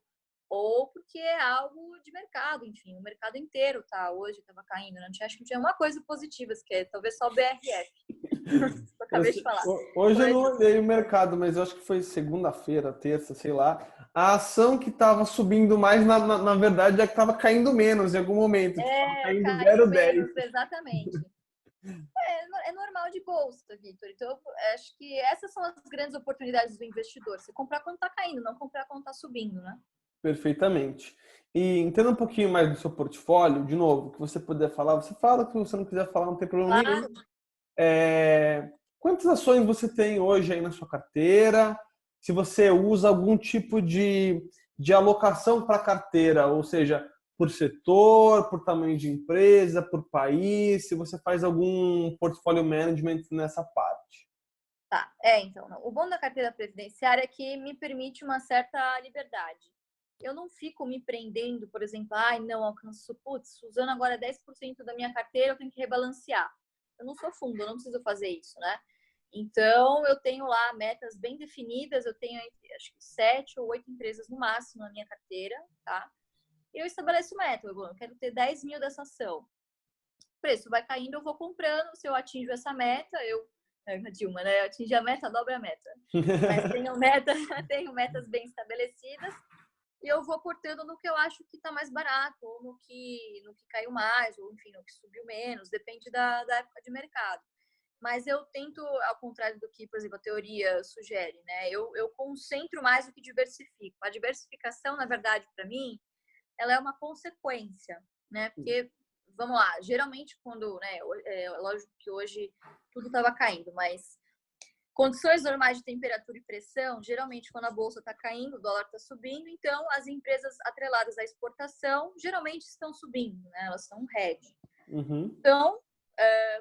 Speaker 2: ou porque é algo de mercado, enfim, o mercado inteiro hoje estava caindo, né? Acho que não tinha uma coisa positiva, que é talvez só o BRF. Eu acabei de falar.
Speaker 1: Hoje eu não
Speaker 2: Mas,
Speaker 1: olhei o mercado, mas eu acho que foi segunda-feira, terça, sei lá. A ação que estava subindo mais, na verdade, é que estava caindo menos em algum momento. Tipo, estava caindo
Speaker 2: caiu
Speaker 1: 0,10.
Speaker 2: menos, exatamente. É normal de bolsa, Vitor. Então, eu acho que essas são as grandes oportunidades do investidor. Você comprar quando está caindo, não comprar quando está subindo, né?
Speaker 1: Perfeitamente. E entenda um pouquinho mais do seu portfólio, de novo, que você puder falar, você fala, que você não quiser falar, não tem problema nenhum.
Speaker 2: Claro.
Speaker 1: Quantas ações você tem hoje aí na sua carteira? Se você usa algum tipo de alocação para carteira, ou seja, por setor, por tamanho de empresa, por país, se você faz algum portfólio management nessa parte.
Speaker 2: Tá, então, não. O bom da carteira previdenciária é que me permite uma certa liberdade. Eu não fico me prendendo, por exemplo, não alcanço, usando agora 10% da minha carteira, eu tenho que rebalancear. Eu não sou fundo, eu não preciso fazer isso, né? Então, eu tenho lá metas bem definidas, eu tenho, acho que 7 ou 8 empresas no máximo na minha carteira, tá? E eu estabeleço meta, eu quero ter 10 mil dessa ação. O preço vai caindo, eu vou comprando, se eu atinjo essa meta, a Dilma, né? Eu atingi a meta, dobra a meta. Mas tenho metas bem estabelecidas e eu vou cortando no que eu acho que está mais barato, ou no que caiu mais, ou enfim, no que subiu menos, depende da época de mercado. Mas eu tento, ao contrário do que, por exemplo, a teoria sugere, né? Eu concentro mais do que diversifico. A diversificação, na verdade, para mim, ela é uma consequência, né? Porque, vamos lá, geralmente quando, né? Lógico que hoje tudo estava caindo, mas condições normais de temperatura e pressão, geralmente quando a bolsa está caindo, o dólar está subindo, então as empresas atreladas à exportação geralmente estão subindo, né? Elas são um hedge.
Speaker 1: Uhum.
Speaker 2: Então,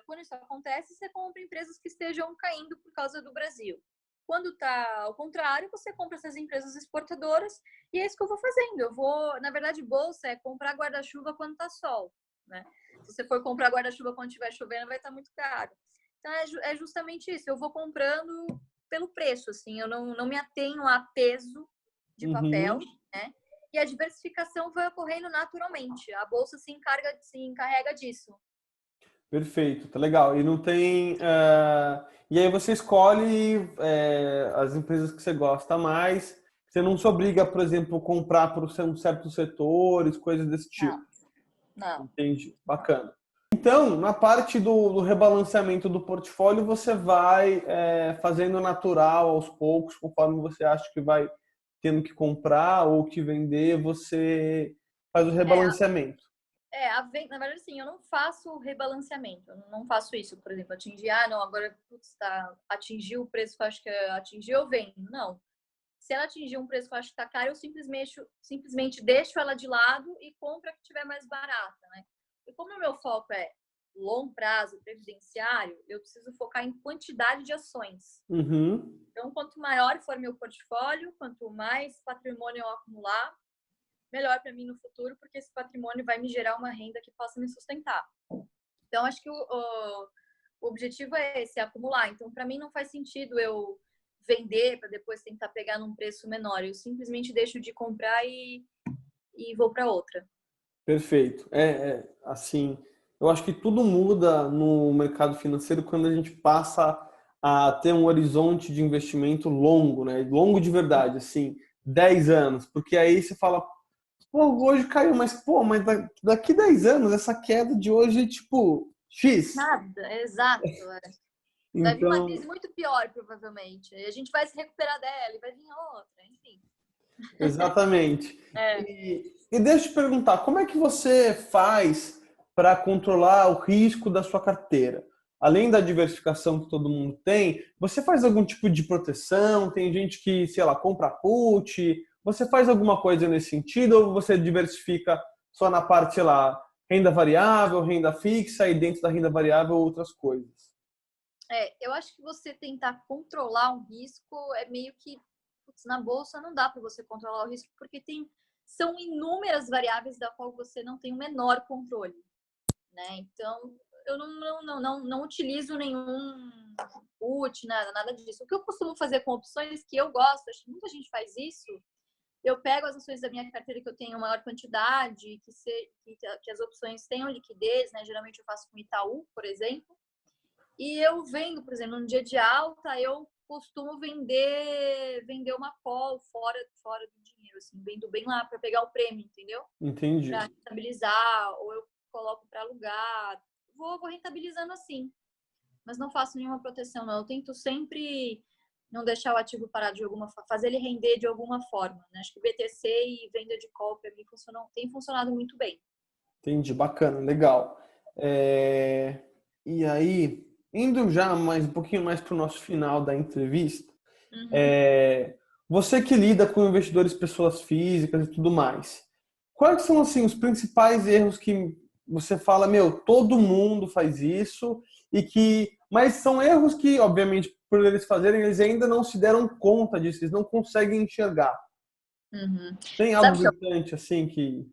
Speaker 2: quando isso acontece, você compra empresas que estejam caindo por causa do Brasil. Quando está ao contrário, você compra essas empresas exportadoras e é isso que eu vou fazendo. Na verdade, bolsa é comprar guarda-chuva quando está sol, né? Se você for comprar guarda-chuva quando estiver chovendo, vai estar muito caro. Então, é justamente isso. Eu vou comprando pelo preço, assim. Eu não me atenho a peso de papel, né? E a diversificação vai ocorrendo naturalmente. A bolsa se encarrega disso.
Speaker 1: Perfeito, tá legal. E não tem. E aí você escolhe as empresas que você gosta mais. Você não se obriga, por exemplo, a comprar por certos setores, coisas desse tipo.
Speaker 2: Não.
Speaker 1: Entendi. Bacana. Então, na parte do rebalanceamento do portfólio, você vai fazendo natural aos poucos, conforme você acha que vai tendo que comprar ou que vender, você faz o rebalanceamento.
Speaker 2: Na verdade, assim, eu não faço rebalanceamento, eu não faço isso, por exemplo, agora atingiu o preço que eu acho que atingiu, eu vendo. Não. Se ela atingir um preço que eu acho que tá caro, eu simplesmente deixo ela de lado e compro a que tiver mais barata, né? E como o meu foco é longo prazo, previdenciário, eu preciso focar em quantidade de ações.
Speaker 1: Uhum.
Speaker 2: Então, quanto maior for meu portfólio, quanto mais patrimônio eu acumular, melhor para mim no futuro, porque esse patrimônio vai me gerar uma renda que possa me sustentar. Então, acho que o objetivo é esse, acumular. Então, para mim, não faz sentido eu vender para depois tentar pegar num preço menor. Eu simplesmente deixo de comprar e vou para outra.
Speaker 1: Perfeito. Assim, eu acho que tudo muda no mercado financeiro quando a gente passa a ter um horizonte de investimento longo, né? Longo de verdade, assim, 10 anos. Porque aí você fala, pô, hoje caiu, mas daqui 10 anos, essa queda de hoje é tipo X.
Speaker 2: Nada, exato. Vai vir uma
Speaker 1: Então,
Speaker 2: crise muito pior, provavelmente. E a gente vai se recuperar dela e vai vir outra, enfim.
Speaker 1: exatamente. E deixa eu te perguntar, como é que você faz para controlar o risco da sua carteira? Além da diversificação que todo mundo tem, você faz algum tipo de proteção? Tem gente que, sei lá, compra put. Você faz alguma coisa nesse sentido ou você diversifica só na parte, sei lá, renda variável, renda fixa e dentro da renda variável outras coisas?
Speaker 2: Eu acho que você tentar controlar um risco é meio que na bolsa não dá para você controlar o risco porque são inúmeras variáveis da qual você não tem o menor controle, né? Então eu não utilizo nenhum put, nada disso. O que eu costumo fazer com opções que eu gosto, acho que muita gente faz isso. Eu pego as ações da minha carteira que eu tenho maior quantidade, que as opções tenham liquidez, né? Geralmente eu faço com Itaú, por exemplo. E eu vendo, por exemplo, no dia de alta, eu costumo vender uma call fora do dinheiro, assim, vendo bem lá para pegar o prêmio, entendeu?
Speaker 1: Entendi.
Speaker 2: Para rentabilizar, ou eu coloco para alugar. Vou rentabilizando assim. Mas não faço nenhuma proteção, não. Eu tento sempre não deixar o ativo parado de alguma forma, fazer ele render de alguma forma, né? Acho que BTC e venda de call para mim tem funcionado muito bem.
Speaker 1: Entendi, bacana, legal. E aí, indo já um pouquinho mais para o nosso final da entrevista,
Speaker 2: Uhum.
Speaker 1: Você que lida com investidores, pessoas físicas e tudo mais, quais são assim os principais erros que você fala, meu, todo mundo faz isso mas são erros que, obviamente, por eles fazerem, eles ainda não se deram conta disso, eles não conseguem enxergar.
Speaker 2: Uhum.
Speaker 1: Tem algo
Speaker 2: Sabe o que
Speaker 1: gritante assim que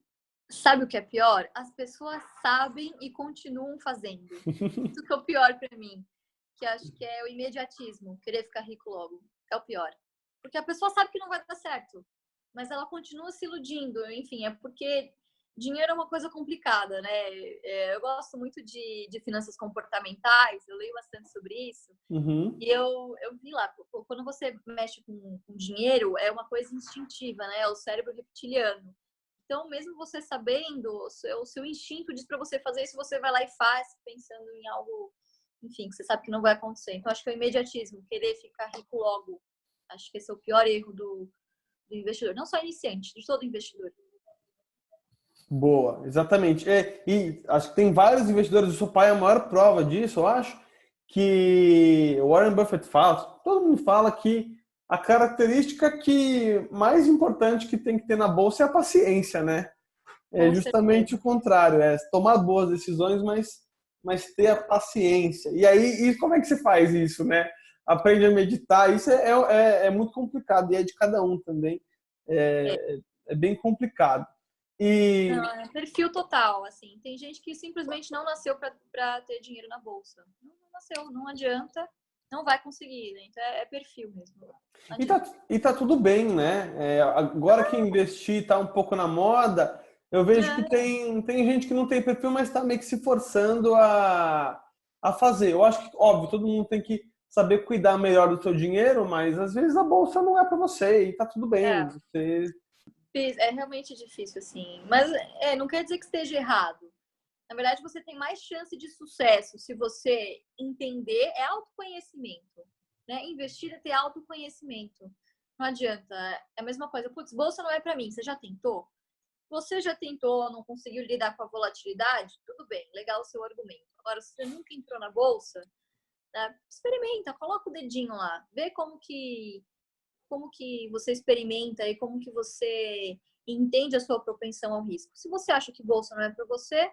Speaker 2: Sabe o que é pior? As pessoas sabem e continuam fazendo. Isso que é o pior para mim. Que acho que é o imediatismo, querer ficar rico logo. É o pior. Porque a pessoa sabe que não vai dar certo, mas ela continua se iludindo. Enfim, é porque dinheiro é uma coisa complicada, né? Eu gosto muito de finanças comportamentais, eu leio bastante sobre isso.
Speaker 1: uhum,
Speaker 2: E eu vi lá, quando você mexe com dinheiro, é uma coisa instintiva, né? É o cérebro reptiliano. Então, mesmo você sabendo, o seu instinto diz para você fazer isso, você vai lá e faz, pensando em algo, enfim, que você sabe que não vai acontecer. Então, acho que é o imediatismo, querer ficar rico logo. Acho que esse é o pior erro do investidor. Não só iniciante, de todo investidor.
Speaker 1: boa, exatamente. E acho que tem vários investidores, o seu pai é a maior prova disso, eu acho, que o Warren Buffett fala, todo mundo fala que a característica que mais importante que tem que ter na bolsa é a paciência, né? É
Speaker 2: Com
Speaker 1: justamente
Speaker 2: certeza.
Speaker 1: o contrário, é tomar boas decisões, mas ter a paciência. E aí, e como é que você faz isso, né? Aprende a meditar, isso é muito complicado, e é de cada um também.
Speaker 2: É.
Speaker 1: É bem complicado. E,
Speaker 2: Não, é perfil total, assim. Tem gente que simplesmente não nasceu para ter dinheiro na bolsa. Não nasceu, não adianta, não vai conseguir, né? Então é perfil mesmo. Não
Speaker 1: e, tá,
Speaker 2: adianta.
Speaker 1: e tá tudo bem, né? Agora que investir está um pouco na moda, eu vejo que
Speaker 2: É,
Speaker 1: tem gente que não tem perfil, mas está meio que se forçando a fazer. Eu acho que, óbvio, todo mundo tem que saber cuidar melhor do seu dinheiro, mas às vezes a bolsa não é para você e tá tudo bem.
Speaker 2: é, é realmente difícil, assim. Mas não quer dizer que esteja errado. Na verdade, você tem mais chance de sucesso se você entender, é autoconhecimento. Né? Investir é ter autoconhecimento. Não adianta. É a mesma coisa. Putz, bolsa não é para mim. Você já tentou? Você já tentou, não conseguiu lidar com a volatilidade? Tudo bem, legal o seu argumento. Agora, se você nunca entrou na bolsa, né, experimenta, coloca o dedinho lá, vê como que você experimenta e como que você entende a sua propensão ao risco. Se você acha que bolsa não é para você,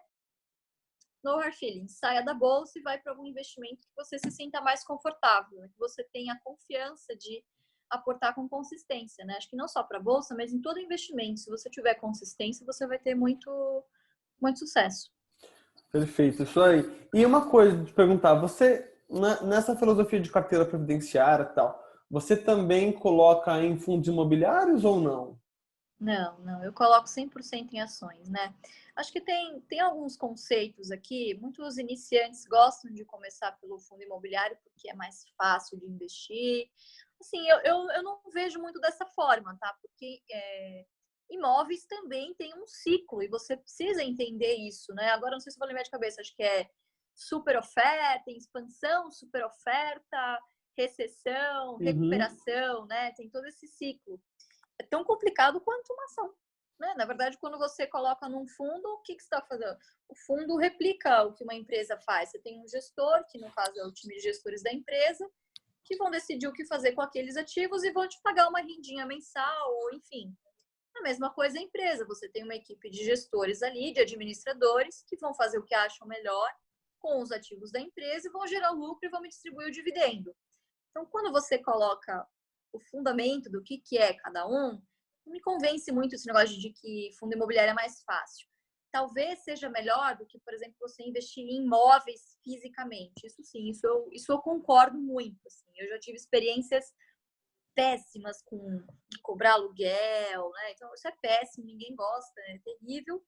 Speaker 2: no hard feelings, saia da bolsa e vai para algum investimento que você se sinta mais confortável, né? Que você tenha confiança de aportar com consistência, né? Acho que não só para bolsa, mas em todo investimento. Se você tiver consistência, você vai ter muito sucesso.
Speaker 1: Perfeito, isso aí. E uma coisa de perguntar, você, nessa filosofia de carteira previdenciária e tal, você também coloca em fundos imobiliários ou não?
Speaker 2: Não, não, eu coloco 100% em ações, né? Acho que tem alguns conceitos aqui. Muitos iniciantes gostam de começar pelo fundo imobiliário porque é mais fácil de investir. Assim, eu não vejo muito dessa forma, tá? Porque imóveis também tem um ciclo e você precisa entender isso, né? Agora, não sei se vou lembrar de cabeça, acho que é super oferta, expansão, super oferta, recessão,
Speaker 1: Uhum.
Speaker 2: recuperação, né? Tem todo esse ciclo. É tão complicado quanto uma ação. Né? Na verdade, quando você coloca num fundo, o que você está fazendo? O fundo replica o que uma empresa faz. Você tem um gestor, que no caso é o time de gestores da empresa, que vão decidir o que fazer com aqueles ativos e vão te pagar uma rendinha mensal, ou enfim. A mesma coisa a empresa. Você tem uma equipe de gestores ali, de administradores, que vão fazer o que acham melhor com os ativos da empresa e vão gerar lucro e vão me distribuir o dividendo. Então, quando você coloca o fundamento do que é cada um, não me convence muito esse negócio de que fundo imobiliário é mais fácil. Talvez seja melhor do que, por exemplo, você investir em imóveis fisicamente. Isso sim, isso eu concordo muito. Assim. Eu já tive experiências péssimas com cobrar aluguel, né? Então, isso é péssimo, ninguém gosta, é terrível.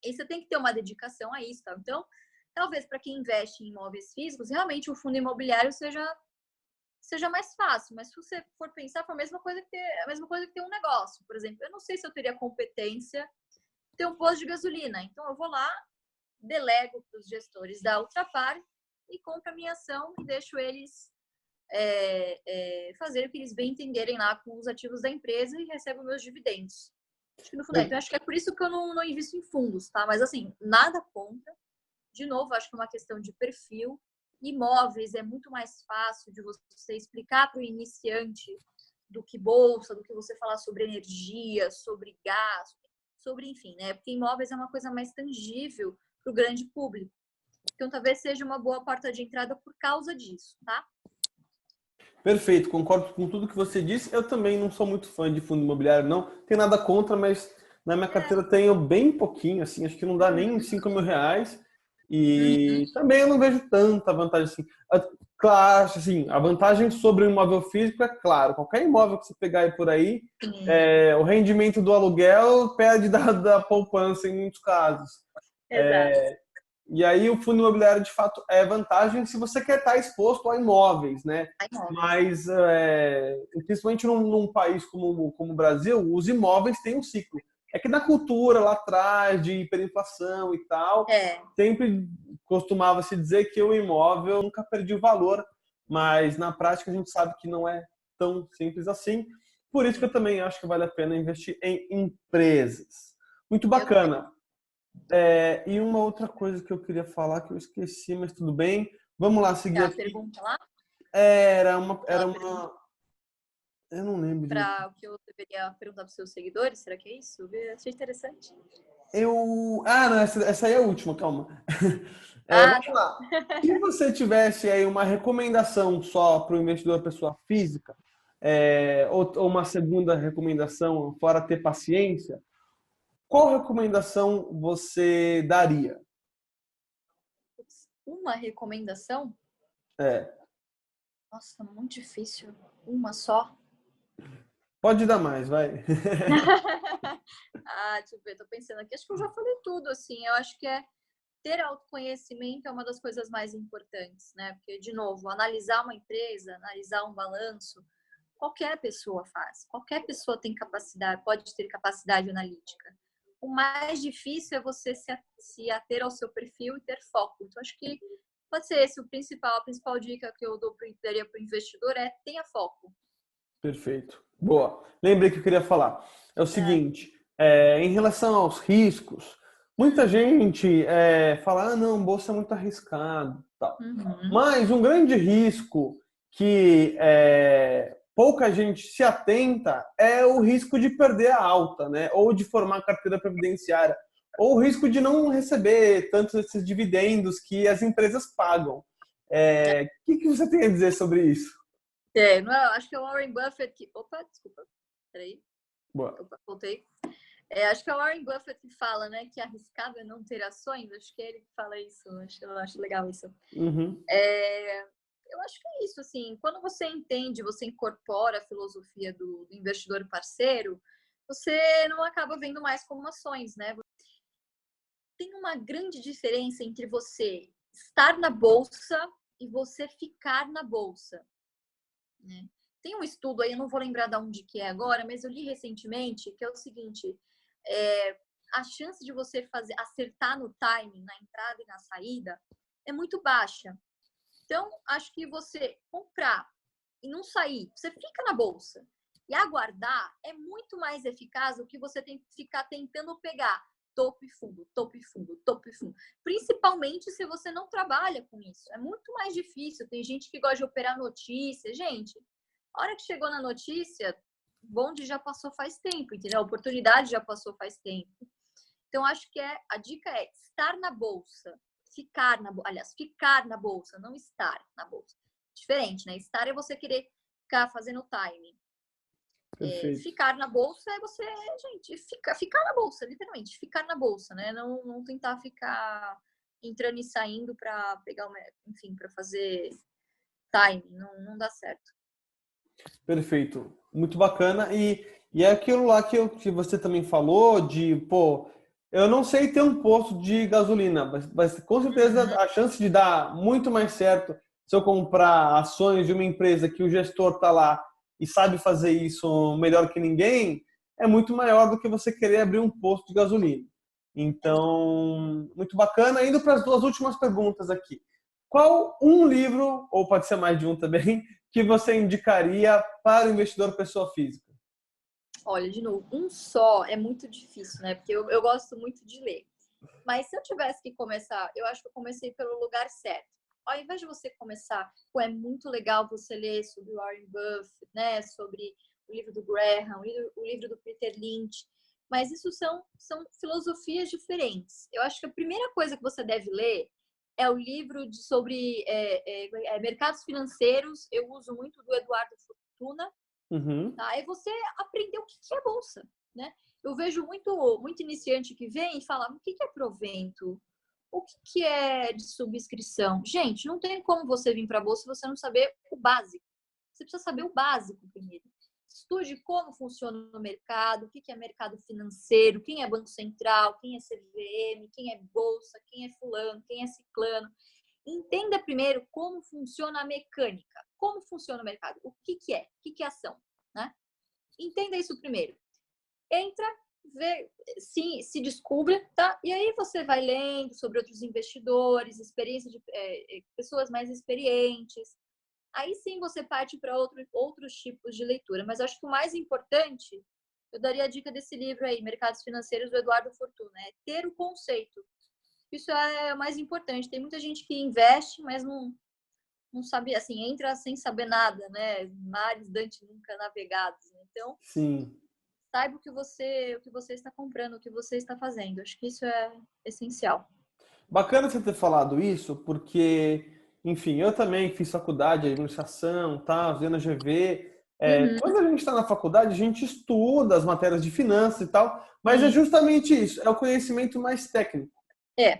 Speaker 2: E você tem que ter uma dedicação a isso. Tá? Então, talvez para quem investe em imóveis físicos, realmente o fundo imobiliário seja mais fácil, mas se você for pensar, foi a mesma coisa que ter um negócio. Por exemplo, eu não sei se eu teria competência de ter um posto de gasolina. Então, eu vou lá, delego para os gestores da Ultrapar e compro a minha ação e deixo eles fazer o que eles bem entenderem lá com os ativos da empresa e recebo meus dividendos. Acho que no fundo Então, acho que é por isso que eu não invisto em fundos, tá? Mas, assim, nada contra. De novo, acho que é uma questão de perfil. Imóveis é muito mais fácil de você explicar para o iniciante do que bolsa, do que você falar sobre energia, sobre gás, sobre, enfim, né? Porque imóveis é uma coisa mais tangível para o grande público. Então, talvez seja uma boa porta de entrada por causa disso, tá?
Speaker 1: Perfeito, concordo com tudo que você disse. Eu também não sou muito fã de fundo imobiliário, não. Tenho nada contra, mas na minha carteira eu tenho bem pouquinho, assim, acho que não dá nem R$ 5.000.
Speaker 2: Uhum.
Speaker 1: E também eu não vejo tanta vantagem assim. Claro, assim, a vantagem sobre o imóvel físico é claro, qualquer imóvel que você pegar aí por aí, o rendimento do aluguel perde da poupança em muitos casos.
Speaker 2: Exato.
Speaker 1: E aí o fundo imobiliário, de fato, é vantagem se você quer estar exposto a imóveis, né?
Speaker 2: A imóveis.
Speaker 1: Mas, principalmente num país como o Brasil, os imóveis têm um ciclo. É que na cultura lá atrás, de hiperinflação e tal,
Speaker 2: É,
Speaker 1: sempre costumava se dizer que o imóvel nunca perdia o valor, mas na prática a gente sabe que não é tão simples assim. Por isso que eu também acho que vale a pena investir em empresas. Muito
Speaker 2: eu também.
Speaker 1: bacana. E uma outra coisa que eu queria falar que eu esqueci, mas tudo bem. Vamos lá, seguir
Speaker 2: A
Speaker 1: aqui.
Speaker 2: pergunta lá,
Speaker 1: Era
Speaker 2: aquela pergunta
Speaker 1: uma. Eu não lembro direito.
Speaker 2: para o que eu deveria perguntar para os seus seguidores, será que é isso? Eu achei interessante.
Speaker 1: Não, essa aí é a última, calma.
Speaker 2: Ah,
Speaker 1: Vamos
Speaker 2: tá.
Speaker 1: lá. Se você tivesse aí uma recomendação só para o investidor pessoa física, ou uma segunda recomendação, fora ter paciência, qual recomendação você daria?
Speaker 2: Uma recomendação?
Speaker 1: É,
Speaker 2: Nossa, muito difícil. Uma só?
Speaker 1: pode dar mais, vai.
Speaker 2: Deixa eu ver, tô pensando aqui. Acho que eu já falei tudo, assim. Eu acho que ter autoconhecimento é uma das coisas mais importantes, né? Porque, de novo, analisar uma empresa, analisar um balanço, qualquer pessoa faz. Qualquer pessoa tem capacidade, pode ter capacidade analítica. O mais difícil é você se ater ao seu perfil e ter foco. Então, acho que pode ser esse a principal dica que eu daria para o investidor é tenha foco.
Speaker 1: Perfeito. Boa. Lembrei que eu queria falar. É o
Speaker 2: É.
Speaker 1: seguinte, em relação aos riscos, muita gente fala, não, bolsa é muito arriscado, tal.
Speaker 2: Uhum.
Speaker 1: Mas um grande risco que pouca gente se atenta é o risco de perder a alta, né? Ou de formar carteira previdenciária, ou o risco de não receber tantos esses dividendos que as empresas pagam. O que você tem a dizer sobre isso?
Speaker 2: Não, acho que é o Warren Buffett que. Opa, desculpa. Peraí.
Speaker 1: Boa.
Speaker 2: Opa, voltei. Acho que é o Warren Buffett que fala, né, que arriscado é não ter ações. Acho que é ele que fala isso. Eu acho legal isso.
Speaker 1: Uhum.
Speaker 2: Eu acho que é isso, assim. Quando você entende, você incorpora a filosofia do investidor parceiro, você não acaba vendo mais como ações, né? Tem uma grande diferença entre você estar na bolsa e você ficar na bolsa, né? Tem um estudo aí, eu não vou lembrar de onde que é agora, mas eu li recentemente, que é o seguinte, a chance de você acertar no timing, na entrada e na saída, é muito baixa. Então, acho que você comprar e não sair, você fica na bolsa e aguardar é muito mais eficaz do que você tem que ficar tentando pegar topo e fundo, topo e fundo, topo e fundo. Principalmente se você não trabalha com isso. É muito mais difícil. Tem gente que gosta de operar notícia. Gente, a hora que chegou na notícia, o bonde já passou faz tempo, entendeu? A oportunidade já passou faz tempo. Então, acho que a dica é estar na bolsa. Ficar na bolsa, não estar na bolsa. Diferente, né? Estar é você querer ficar fazendo timing.
Speaker 1: Perfeito.
Speaker 2: Ficar na bolsa é você, gente, ficar na bolsa, literalmente, ficar na bolsa, né? Não tentar ficar entrando e saindo para pegar, enfim, para fazer timing, não dá certo.
Speaker 1: Perfeito. Muito bacana. E é aquilo lá que você também falou de, pô, eu não sei ter um posto de gasolina, mas com certeza
Speaker 2: Uhum.
Speaker 1: a chance de dar muito mais certo se eu comprar ações de uma empresa que o gestor está lá e sabe fazer isso melhor que ninguém, é muito maior do que você querer abrir um posto de gasolina. Então, muito bacana. Indo para as duas últimas perguntas aqui. Qual um livro, ou pode ser mais de um também, que você indicaria para o investidor pessoa física?
Speaker 2: Olha, de novo, um só é muito difícil, né? Porque eu gosto muito de ler. Mas se eu tivesse que começar, eu acho que eu comecei pelo lugar certo. Ao invés de você começar, é muito legal você ler sobre o Warren Buffett, né? Sobre o livro do Graham, o livro do Peter Lynch, mas isso são filosofias diferentes. Eu acho que a primeira coisa que você deve ler é o livro sobre mercados financeiros. Eu uso muito do Eduardo Fortuna. Tá? É você aprender o que é bolsa, né? Eu vejo muito iniciante que vem e fala: o que é provento? O que é de subscrição? Gente, não tem como você vir para a bolsa se você não saber o básico. Você precisa saber o básico primeiro. Estude como funciona o mercado, o que é mercado financeiro, quem é Banco Central, quem é CVM, quem é bolsa, quem é fulano, quem é ciclano. Entenda primeiro como funciona a mecânica, como funciona o mercado, o que é ação, né? Entenda isso primeiro. Entra, vê, se descubra, tá? E aí você vai lendo sobre outros investidores, experiência de pessoas mais experientes. Aí sim você parte para outros tipos de leitura. Mas acho que o mais importante, eu daria a dica desse livro aí, Mercados Financeiros, do Eduardo Fortuna, é ter o conceito. Isso é o mais importante. Tem muita gente que investe, mas não sabe, assim, entra sem saber nada, né? Mares Dante nunca navegados. Né? Então,
Speaker 1: Sim.
Speaker 2: saiba o que você está comprando, o que você está fazendo. Acho que isso é essencial.
Speaker 1: Bacana você ter falado isso, porque, enfim, eu também fiz faculdade de administração, tá, fazendo GV. Quando a gente está na faculdade, a gente estuda as matérias de finanças e tal, mas é justamente isso, é o conhecimento mais técnico.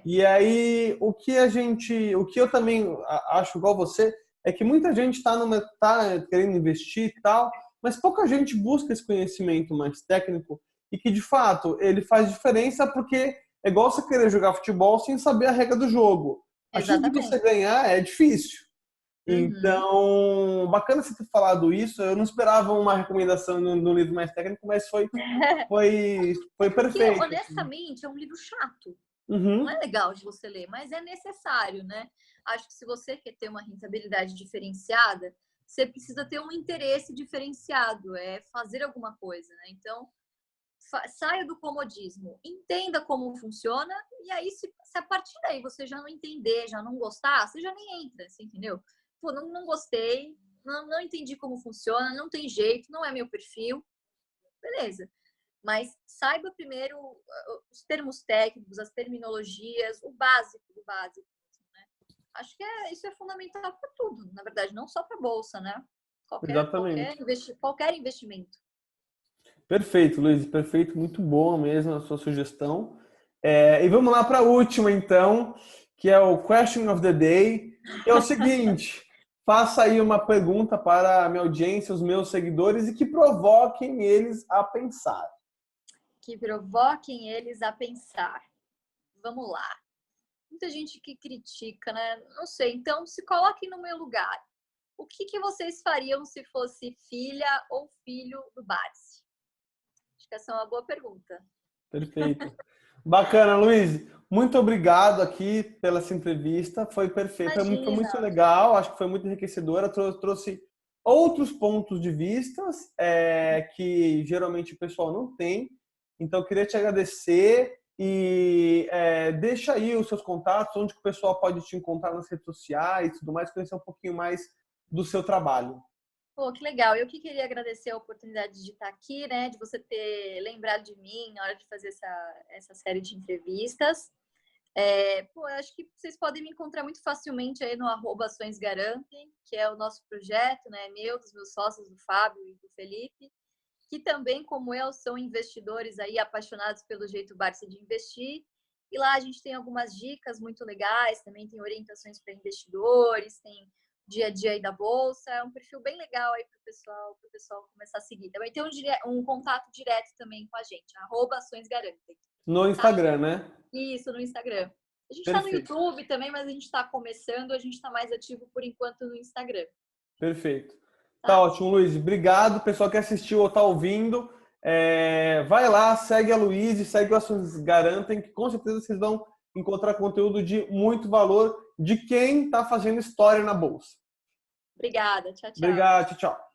Speaker 1: E aí, o que eu também acho igual você, é que muita gente tá querendo investir e tal, mas pouca gente busca esse conhecimento mais técnico e que, de fato, ele faz diferença porque é igual você querer jogar futebol sem saber a regra do jogo. A chance de você ganhar é difícil. Então, bacana você ter falado isso. Eu não esperava uma recomendação no livro mais técnico, mas foi perfeito.
Speaker 2: Porque, honestamente, é um livro chato.
Speaker 1: Uhum.
Speaker 2: Não é legal de você ler, mas é necessário, né? Acho que se você quer ter uma rentabilidade diferenciada, você precisa ter um interesse diferenciado, é fazer alguma coisa, né? Então, saia do comodismo, entenda como funciona, e aí, se a partir daí você já não entender, já não gostar, você já nem entra, você entendeu? Pô, não gostei, não entendi como funciona, não tem jeito, não é meu perfil, beleza. Mas saiba primeiro os termos técnicos, as terminologias, o básico do básico. Né? Acho que isso é fundamental para tudo, na verdade, não só para a bolsa, né? Qualquer investimento.
Speaker 1: Perfeito, Luiz, perfeito, muito boa mesmo a sua sugestão. E vamos lá para a última, então, que é o Question of the Day. Que é o seguinte: faça aí uma pergunta para a minha audiência, os meus seguidores, e que provoquem eles a pensar.
Speaker 2: Que provoquem eles a pensar. Vamos lá. Muita gente que critica, né? Não sei. Então, se coloquem no meu lugar. O que vocês fariam se fosse filha ou filho do Barsi? Acho que essa é uma boa pergunta.
Speaker 1: Perfeito. Bacana, Luiz. Muito obrigado aqui pela essa entrevista. Foi perfeito. Foi muito legal. Acho que foi muito enriquecedora. Trouxe outros pontos de vistas que geralmente o pessoal não tem. Então, eu queria te agradecer e deixa aí os seus contatos, onde que o pessoal pode te encontrar nas redes sociais e tudo mais, conhecer um pouquinho mais do seu trabalho.
Speaker 2: Pô, que legal. Eu que queria agradecer a oportunidade de estar aqui, né? De você ter lembrado de mim na hora de fazer essa série de entrevistas. Eu acho que vocês podem me encontrar muito facilmente aí no @açõesgarantem, que é o nosso projeto, né? Meu, dos meus sócios, do Fábio e do Felipe, que também, como eu, são investidores aí apaixonados pelo jeito Barsi de investir. E lá a gente tem algumas dicas muito legais, também tem orientações para investidores, tem dia a dia aí da bolsa, é um perfil bem legal aí para o pessoal começar a seguir. Também tem um contato direto também com a gente, @açõesgarantem.
Speaker 1: No Instagram, né?
Speaker 2: Isso, no Instagram. A gente está no YouTube também, mas a gente está começando, a gente está mais ativo por enquanto no Instagram.
Speaker 1: Perfeito. Tá ótimo, Luiz. Obrigado. Pessoal que assistiu ou está ouvindo, vai lá, segue a Luiz, segue o Ações Garantem, que com certeza vocês vão encontrar conteúdo de muito valor de quem está fazendo história na Bolsa.
Speaker 2: Obrigada. Tchau, tchau.
Speaker 1: Obrigado. Tchau, tchau.